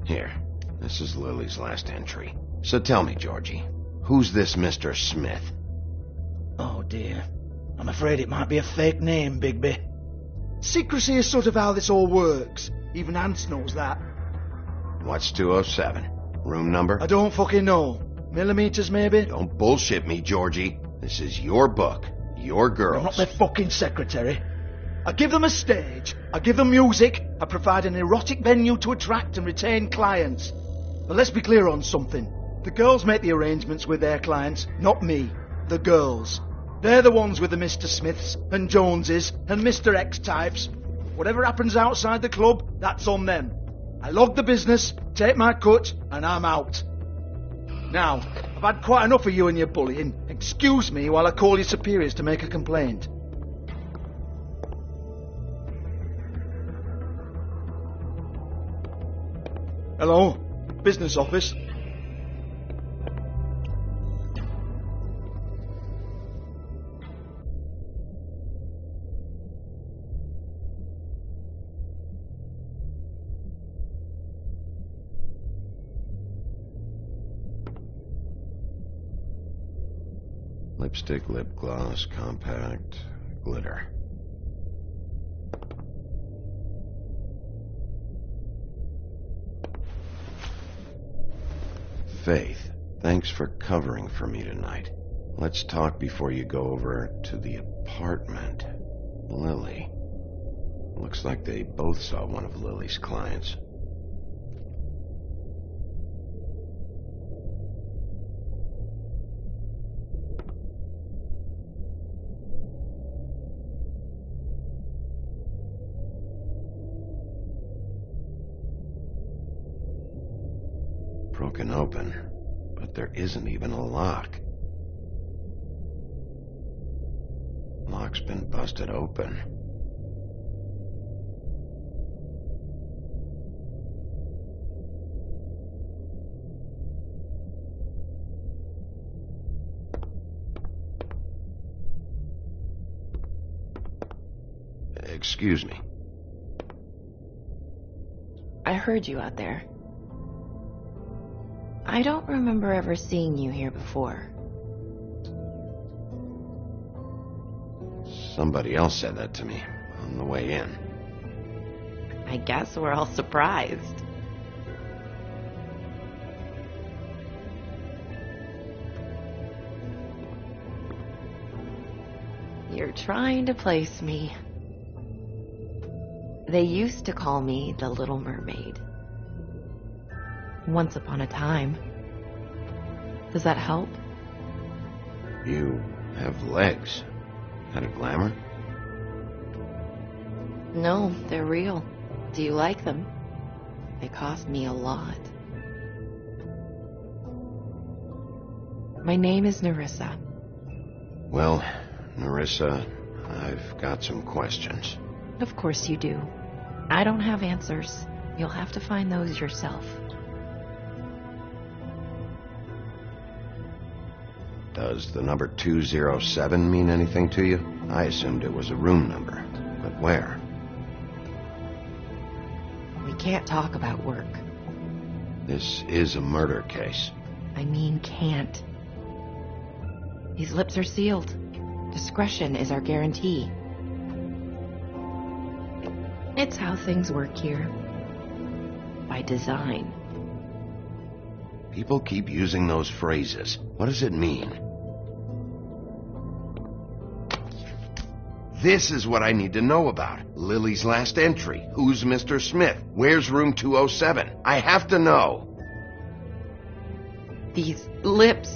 Here, this is Lily's last entry. So tell me, Georgie, who's this Mr. Smith? Oh dear. I'm afraid it might be a fake name, Bigby. Secrecy is sort of how this all works. Even Hans knows that. What's 207? Room number? I don't fucking know. Millimeters, maybe? Don't bullshit me, Georgie. This is your book. Your girls. I'm not their fucking secretary. I give them a stage, I give them music, I provide an erotic venue to attract and retain clients. But let's be clear on something. The girls make the arrangements with their clients, not me. The girls. They're the ones with the Mr. Smiths and Joneses and Mr. X types. Whatever happens outside the club, that's on them. I log the business, take my cut, and I'm out. Now, I've had quite enough of you and your bullying. Excuse me while I call your superiors to make a complaint. Hello? Business office? Lipstick, lip gloss, compact, glitter. Faith, thanks for covering for me tonight. Let's talk before you go over to the apartment. Lily. Looks like they both saw one of Lily's clients. Broken open, but there isn't even a lock. Lock's been busted open. Excuse me. I heard you out there. I don't remember ever seeing you here before. Somebody else said that to me on the way in. I guess we're all surprised. You're trying to place me. They used to call me the Little Mermaid. Once upon a time. Does that help? You have legs. Had a glamour? No, they're real. Do you like them? They cost me a lot. My name is Nerissa. Well, Nerissa, I've got some questions. Of course you do. I don't have answers. You'll have to find those yourself. Does the number 207 mean anything to you? I assumed it was a room number, but where? We can't talk about work. This is a murder case. I mean can't. These lips are sealed. Discretion is our guarantee. It's how things work here. By design. People keep using those phrases. What does it mean? This is what I need to know about. Lily's last entry. Who's Mr. Smith? Where's room 207? I have to know. These lips.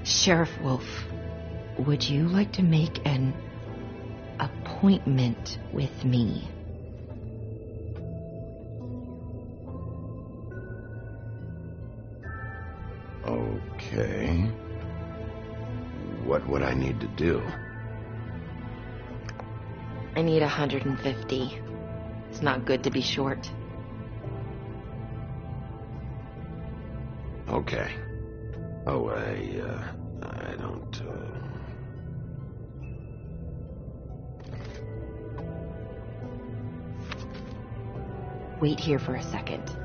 Sheriff Wolf, would you like to make an appointment with me? Okay. What would I need to do? I need 150. It's not good to be short. Okay. Oh, I don't, Wait here for a second.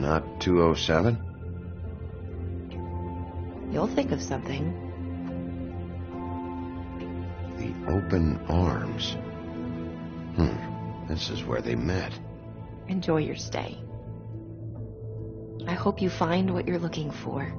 Not 207? You'll think of something. The Open Arms. This is where they met. Enjoy your stay. I hope you find what you're looking for.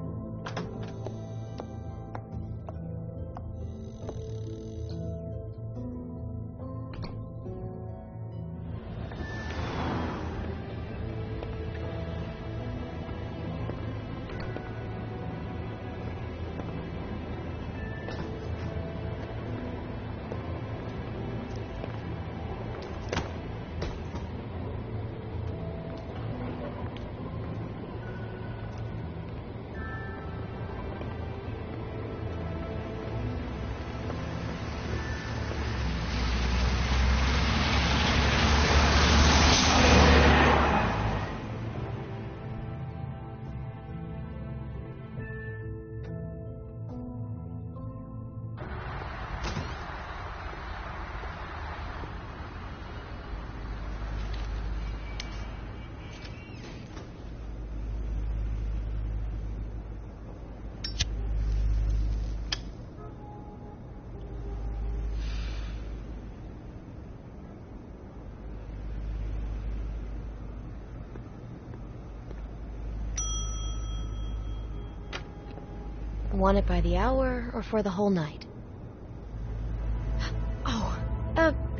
Want it by the hour or for the whole night?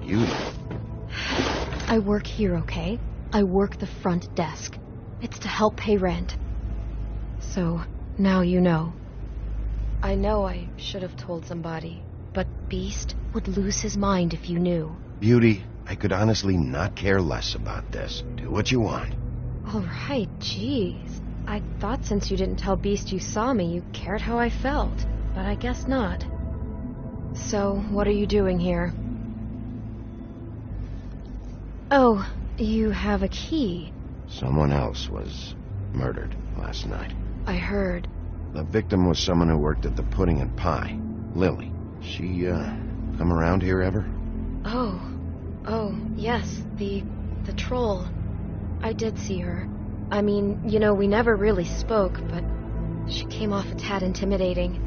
You? I work here, okay? I work the front desk. It's to help pay rent. So, now you know. I know I should have told somebody, but Beast would lose his mind if you knew. Beauty, I could honestly not care less about this. Do what you want. All right, jeez. I thought since you didn't tell Beast you saw me, you cared how I felt. But I guess not. So, what are you doing here? Oh, you have a key. Someone else was murdered last night. I heard. The victim was someone who worked at the Pudding and Pie. Lily. She, come around here ever? Oh, yes, the troll. I did see her. I mean, you know, we never really spoke, but she came off a tad intimidating.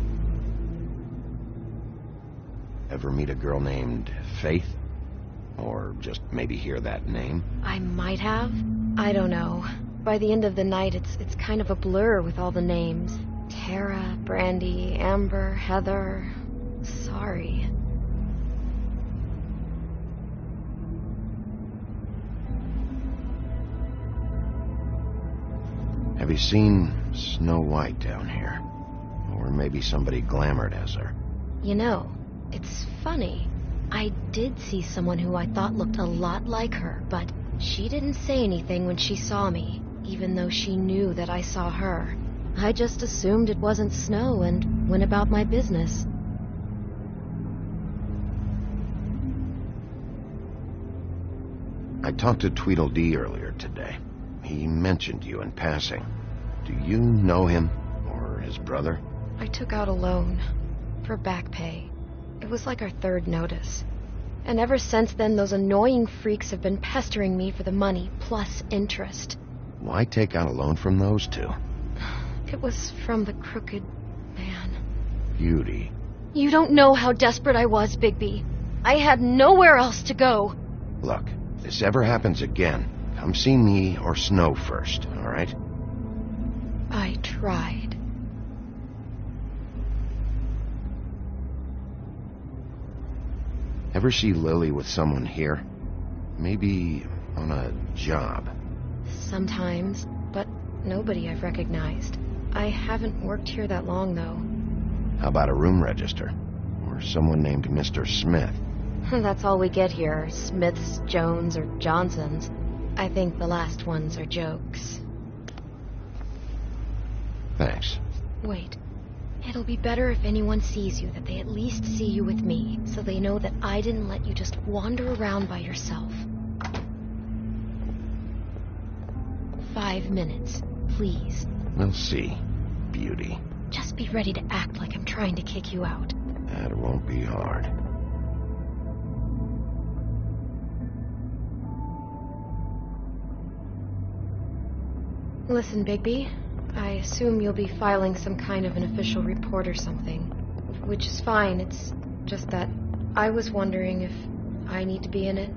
Ever meet a girl named Faith? Or just maybe hear that name? I might have. I don't know. By the end of the night, it's kind of a blur with all the names. Tara, Brandy, Amber, Heather. Sorry. Have you seen Snow White down here? Or maybe somebody glamored as her? You know, it's funny. I did see someone who I thought looked a lot like her, but she didn't say anything when she saw me, even though she knew that I saw her. I just assumed it wasn't Snow and went about my business. I talked to Tweedledee earlier today. He mentioned you in passing. Do you know him? Or his brother? I took out a loan for back pay. It was like our third notice. And ever since then, those annoying freaks have been pestering me for the money, plus interest. Why take out a loan from those two? It was from the crooked man. Beauty. You don't know how desperate I was, Bigby. I had nowhere else to go. Look, if this ever happens again, come see me or Snow first, all right? I tried. Ever see Lily with someone here? Maybe on a job? Sometimes, but nobody I've recognized. I haven't worked here that long, though. How about a room register? Or someone named Mr. Smith? That's all we get here, Smiths, Jones, or Johnsons. I think the last ones are jokes. Thanks. Wait. It'll be better if anyone sees you that they at least see you with me, so they know that I didn't let you just wander around by yourself. 5 minutes, please. We'll see, Beauty. Just be ready to act like I'm trying to kick you out. That won't be hard. Listen, Bigby, I assume you'll be filing some kind of an official report or something. Which is fine, it's just that I was wondering if I need to be in it.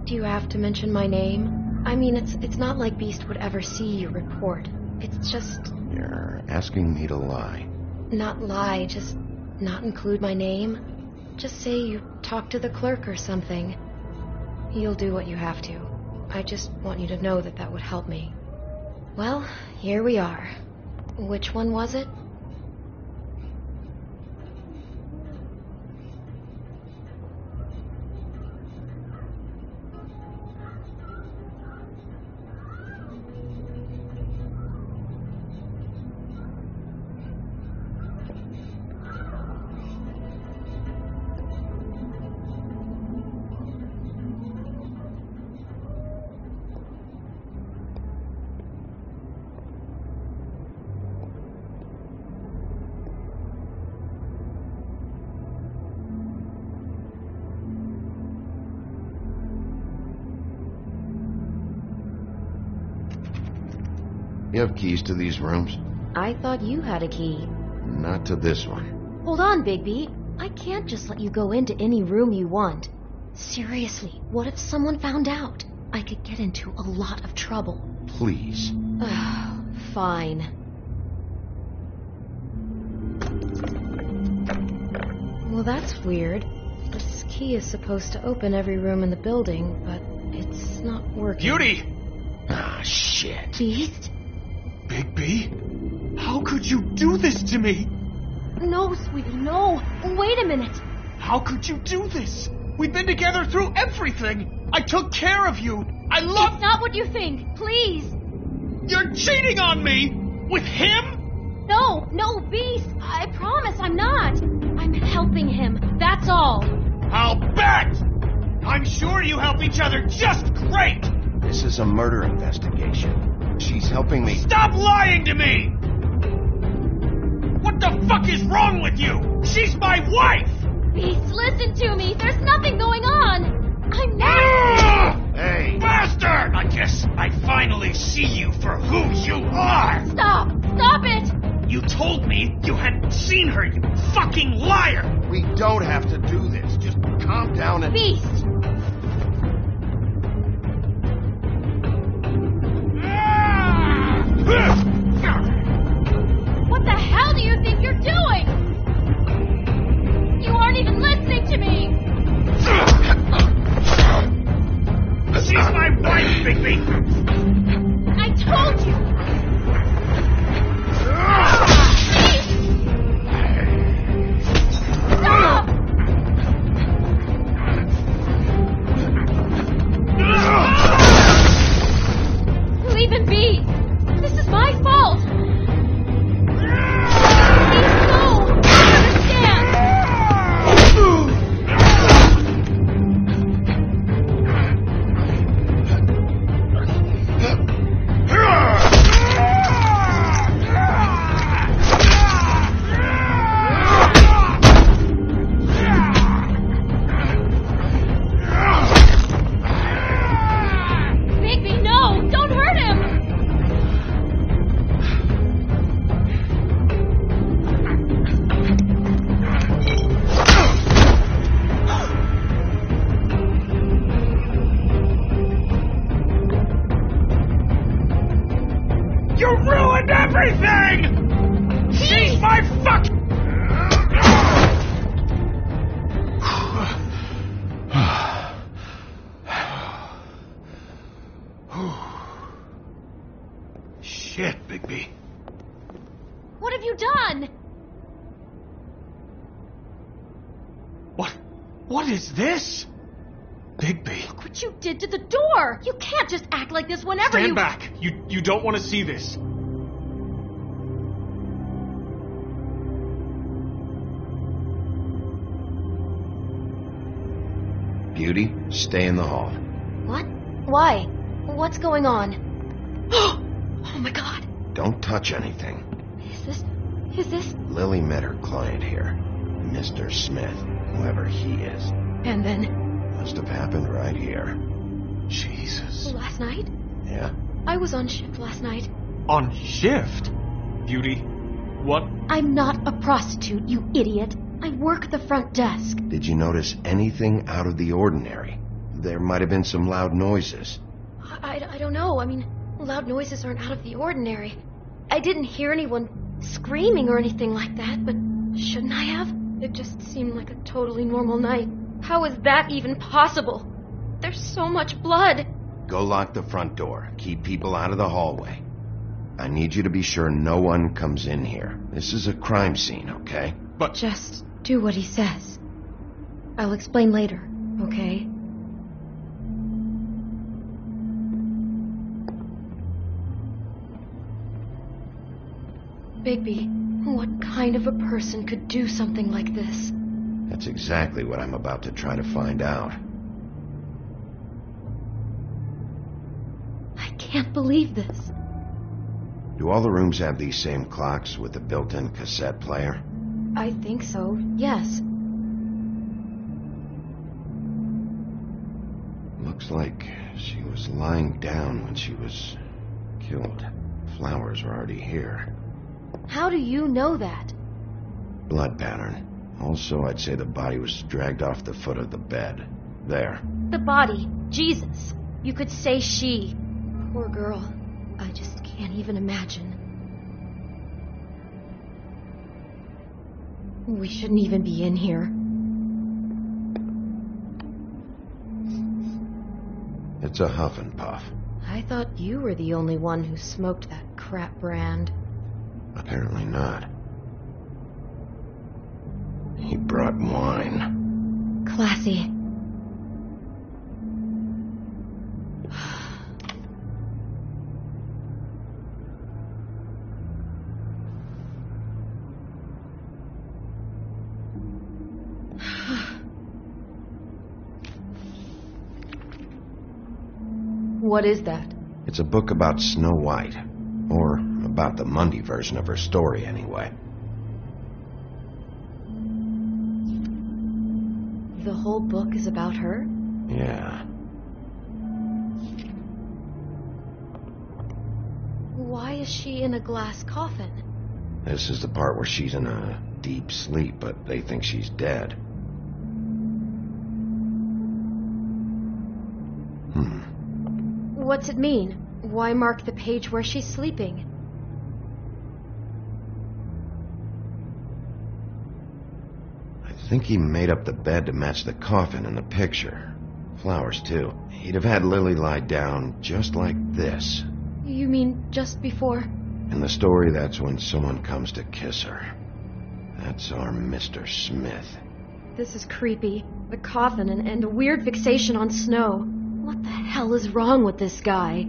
Do you have to mention my name? I mean, it's not like Beast would ever see your report. It's just... You're asking me to lie. Not lie, just not include my name. Just say you talked to the clerk or something. You'll do what you have to. I just want you to know that that would help me. Well, here we are. Which one was it? You have keys to these rooms? I thought you had a key. Not to this one. Hold on, Bigby. I can't just let you go into any room you want. Seriously, what if someone found out? I could get into a lot of trouble. Please. Fine. Well, that's weird. This key is supposed to open every room in the building, but it's not working. Beauty! Ah, shit. Beast? Bigby? How could you do this to me? No, sweetie, no. Wait a minute. How could you do this? We've been together through everything. I took care of you. I love... It's not what you think. Please. You're cheating on me! With him? No, Beast. I promise I'm not. I'm helping him. That's all. I'll bet! I'm sure you help each other just great! This is a murder investigation. She's helping me... Stop lying to me! What the fuck is wrong with you? She's my wife! Beast, listen to me. There's nothing going on. I'm not... Hey! Bastard! I guess I finally see you for who you are! Stop! Stop it! You told me you hadn't seen her, you fucking liar! We don't have to do this. Just calm down and... Beast! What the hell do you think you're doing? You aren't even listening to me! She's my wife, Bigby! I told you! Stop! Leave him be! This is my fault! Please, no! Understand! Bigby, no! Don't hurt him! You ruined everything! She's my fuck... Shit, Bigby. What have you done? What is this? Bigby. Look what you did to the door! You can't just act like this whenever Stand back. You don't want to see this. Beauty, stay in the hall. What? Why? What's going on? Oh my god. Don't touch anything. Is this... Lily met her client here. Mr. Smith, whoever he is. And then... Must have happened right here. Jesus. Last night? Yeah, I was on shift last night. On shift? Beauty, what? I'm not a prostitute, you idiot. I work the front desk. Did you notice anything out of the ordinary? There might have been some loud noises. I don't know. I mean, loud noises aren't out of the ordinary. I didn't hear anyone screaming or anything like that, but shouldn't I have? It just seemed like a totally normal night. How is that even possible? There's so much blood. Go lock the front door. Keep people out of the hallway. I need you to be sure no one comes in here. This is a crime scene, okay? But just do what he says. I'll explain later, okay? Bigby, what kind of a person could do something like this? That's exactly what I'm about to try to find out. I can't believe this. Do all the rooms have these same clocks with the built-in cassette player? I think so, yes. Looks like she was lying down when she was killed. Flowers were already here. How do you know that? Blood pattern. Also, I'd say the body was dragged off the foot of the bed. There. The body. Jesus. You could say she. Poor girl. I just can't even imagine. We shouldn't even be in here. It's a huff and puff. I thought you were the only one who smoked that crap brand. Apparently not. He brought wine. Classy. What is that? It's a book about Snow White. Or about the Mundy version of her story, anyway. The whole book is about her? Yeah. Why is she in a glass coffin? This is the part where she's in a deep sleep, but they think she's dead. What's it mean? Why mark the page where she's sleeping? I think he made up the bed to match the coffin in the picture. Flowers, too. He'd have had Lily lie down just like this. You mean just before? In the story, that's when someone comes to kiss her. That's our Mr. Smith. This is creepy. The coffin and a weird fixation on snow. What the hell is wrong with this guy?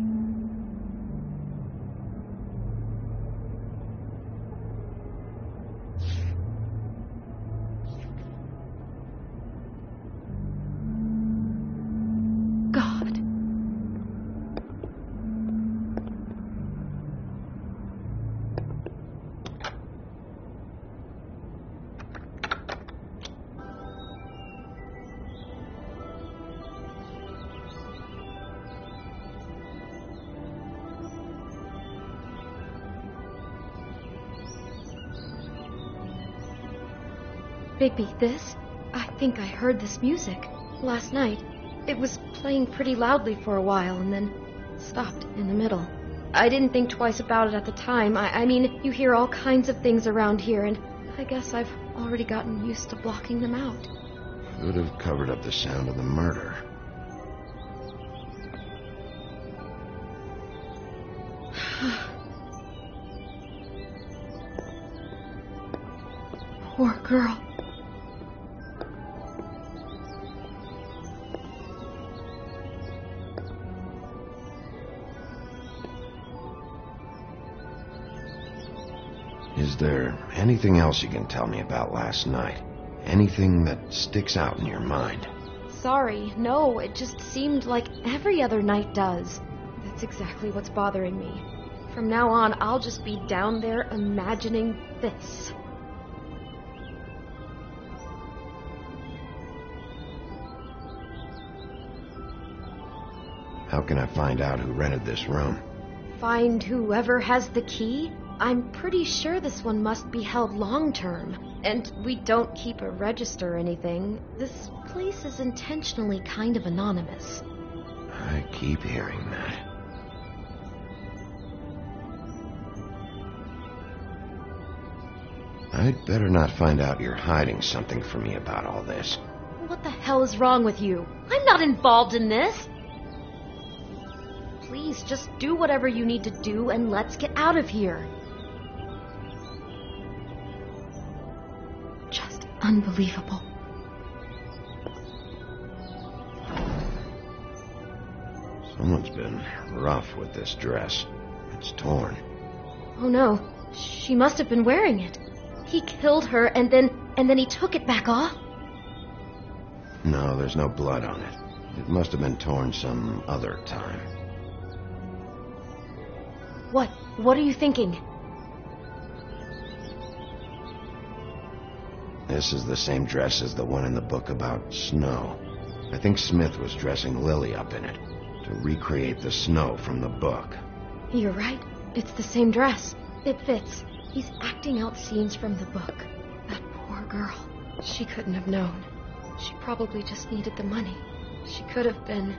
God. Bigby, this? I think I heard this music last night. It was playing pretty loudly for a while and then stopped in the middle. I didn't think twice about it at the time. I mean, you hear all kinds of things around here, and I guess I've already gotten used to blocking them out. Could have covered up the sound of the murder. Poor girl. Is there anything else you can tell me about last night? Anything that sticks out in your mind? Sorry, no, it just seemed like every other night does. That's exactly what's bothering me. From now on, I'll just be down there imagining this. How can I find out who rented this room? find whoever has the key? I'm pretty sure this one must be held long-term. And we don't keep a register or anything. This place is intentionally kind of anonymous. I keep hearing that. I'd better not find out you're hiding something from me about all this. What the hell is wrong with you? I'm not involved in this. Please, just do whatever you need to do and let's get out of here. Just unbelievable. Someone's been rough with this dress. It's torn. Oh no, she must have been wearing it. He killed her and then he took it back off? No, there's no blood on it. It must have been torn some other time. What are you thinking? This is the same dress as the one in the book about snow. I think Smith was dressing Lily up in it to recreate the snow from the book. You're right. It's the same dress. It fits. He's acting out scenes from the book. That poor girl. She couldn't have known. She probably just needed the money. She could have been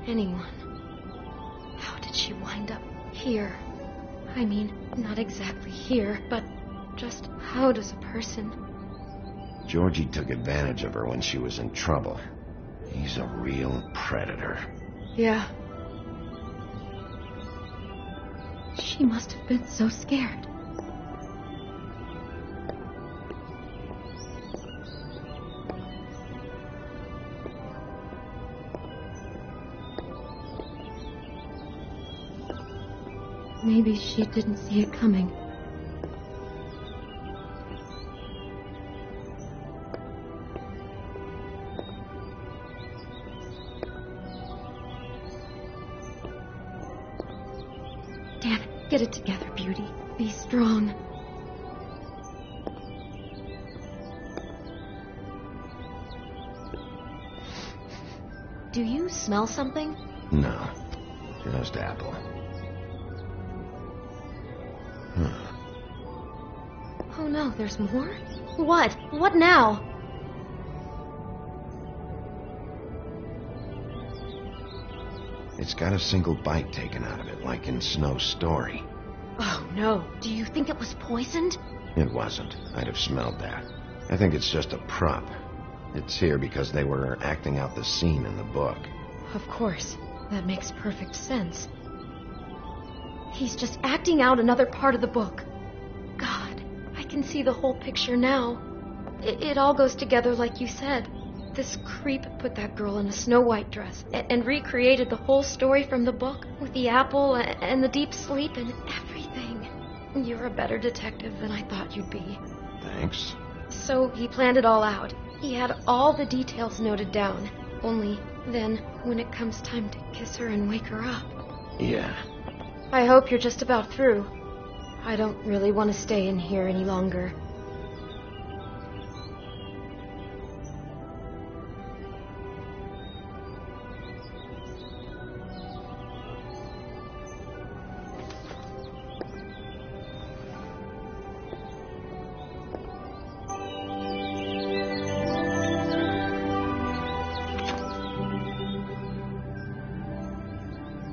anyone. How did she wind up here? I mean, not exactly here, but just how does a person... Georgie took advantage of her when she was in trouble. He's a real predator. Yeah. She must have been so scared. Maybe she didn't see it coming. Damn it. Get it together, Beauty. Be strong. Do you smell something? No, just apple. Oh no, there's more? What? What now? It's got a single bite taken out of it, like in Snow's story. Oh no, do you think it was poisoned? It wasn't. I'd have smelled that. I think it's just a prop. It's here because they were acting out the scene in the book. Of course. That makes perfect sense. He's just acting out another part of the book. God, I can see the whole picture now. It all goes together like you said. This creep put that girl in a Snow White dress and recreated the whole story from the book with the apple and the deep sleep and everything. You're a better detective than I thought you'd be. Thanks. So he planned it all out. He had all the details noted down. Only then, when it comes time to kiss her and wake her up. Yeah. I hope you're just about through. I don't really want to stay in here any longer.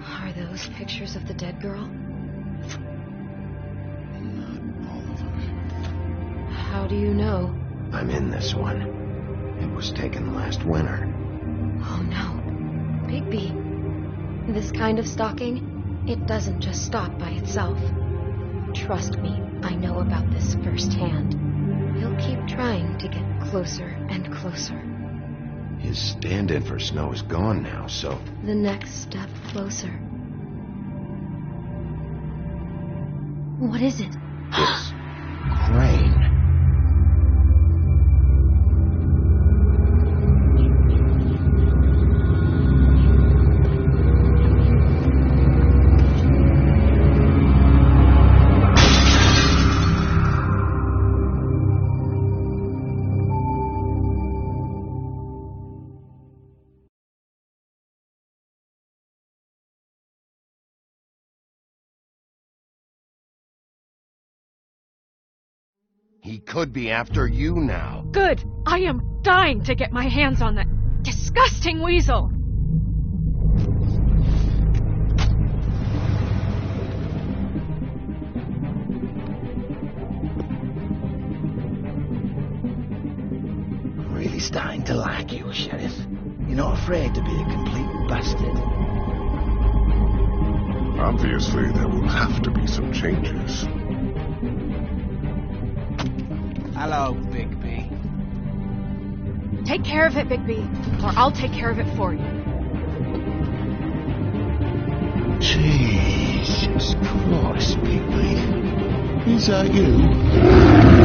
Are those pictures of the dead girl? How do you know? I'm in this one. It was taken last winter. Oh no. Bigby. This kind of stalking, it doesn't just stop by itself. Trust me, I know about this firsthand. He'll keep trying to get closer and closer. His stand-in for Snow is gone now, so... The next step closer. What is it? It's Crane. He could be after you now. Good. I am dying to get my hands on that disgusting weasel. I'm really starting to like you, Sheriff. You're not afraid to be a complete bastard. Obviously, there will have to be some changes. Hello, Bigby. Take care of it, Bigby, or I'll take care of it for you. Jesus Christ, Bigby. Is that you?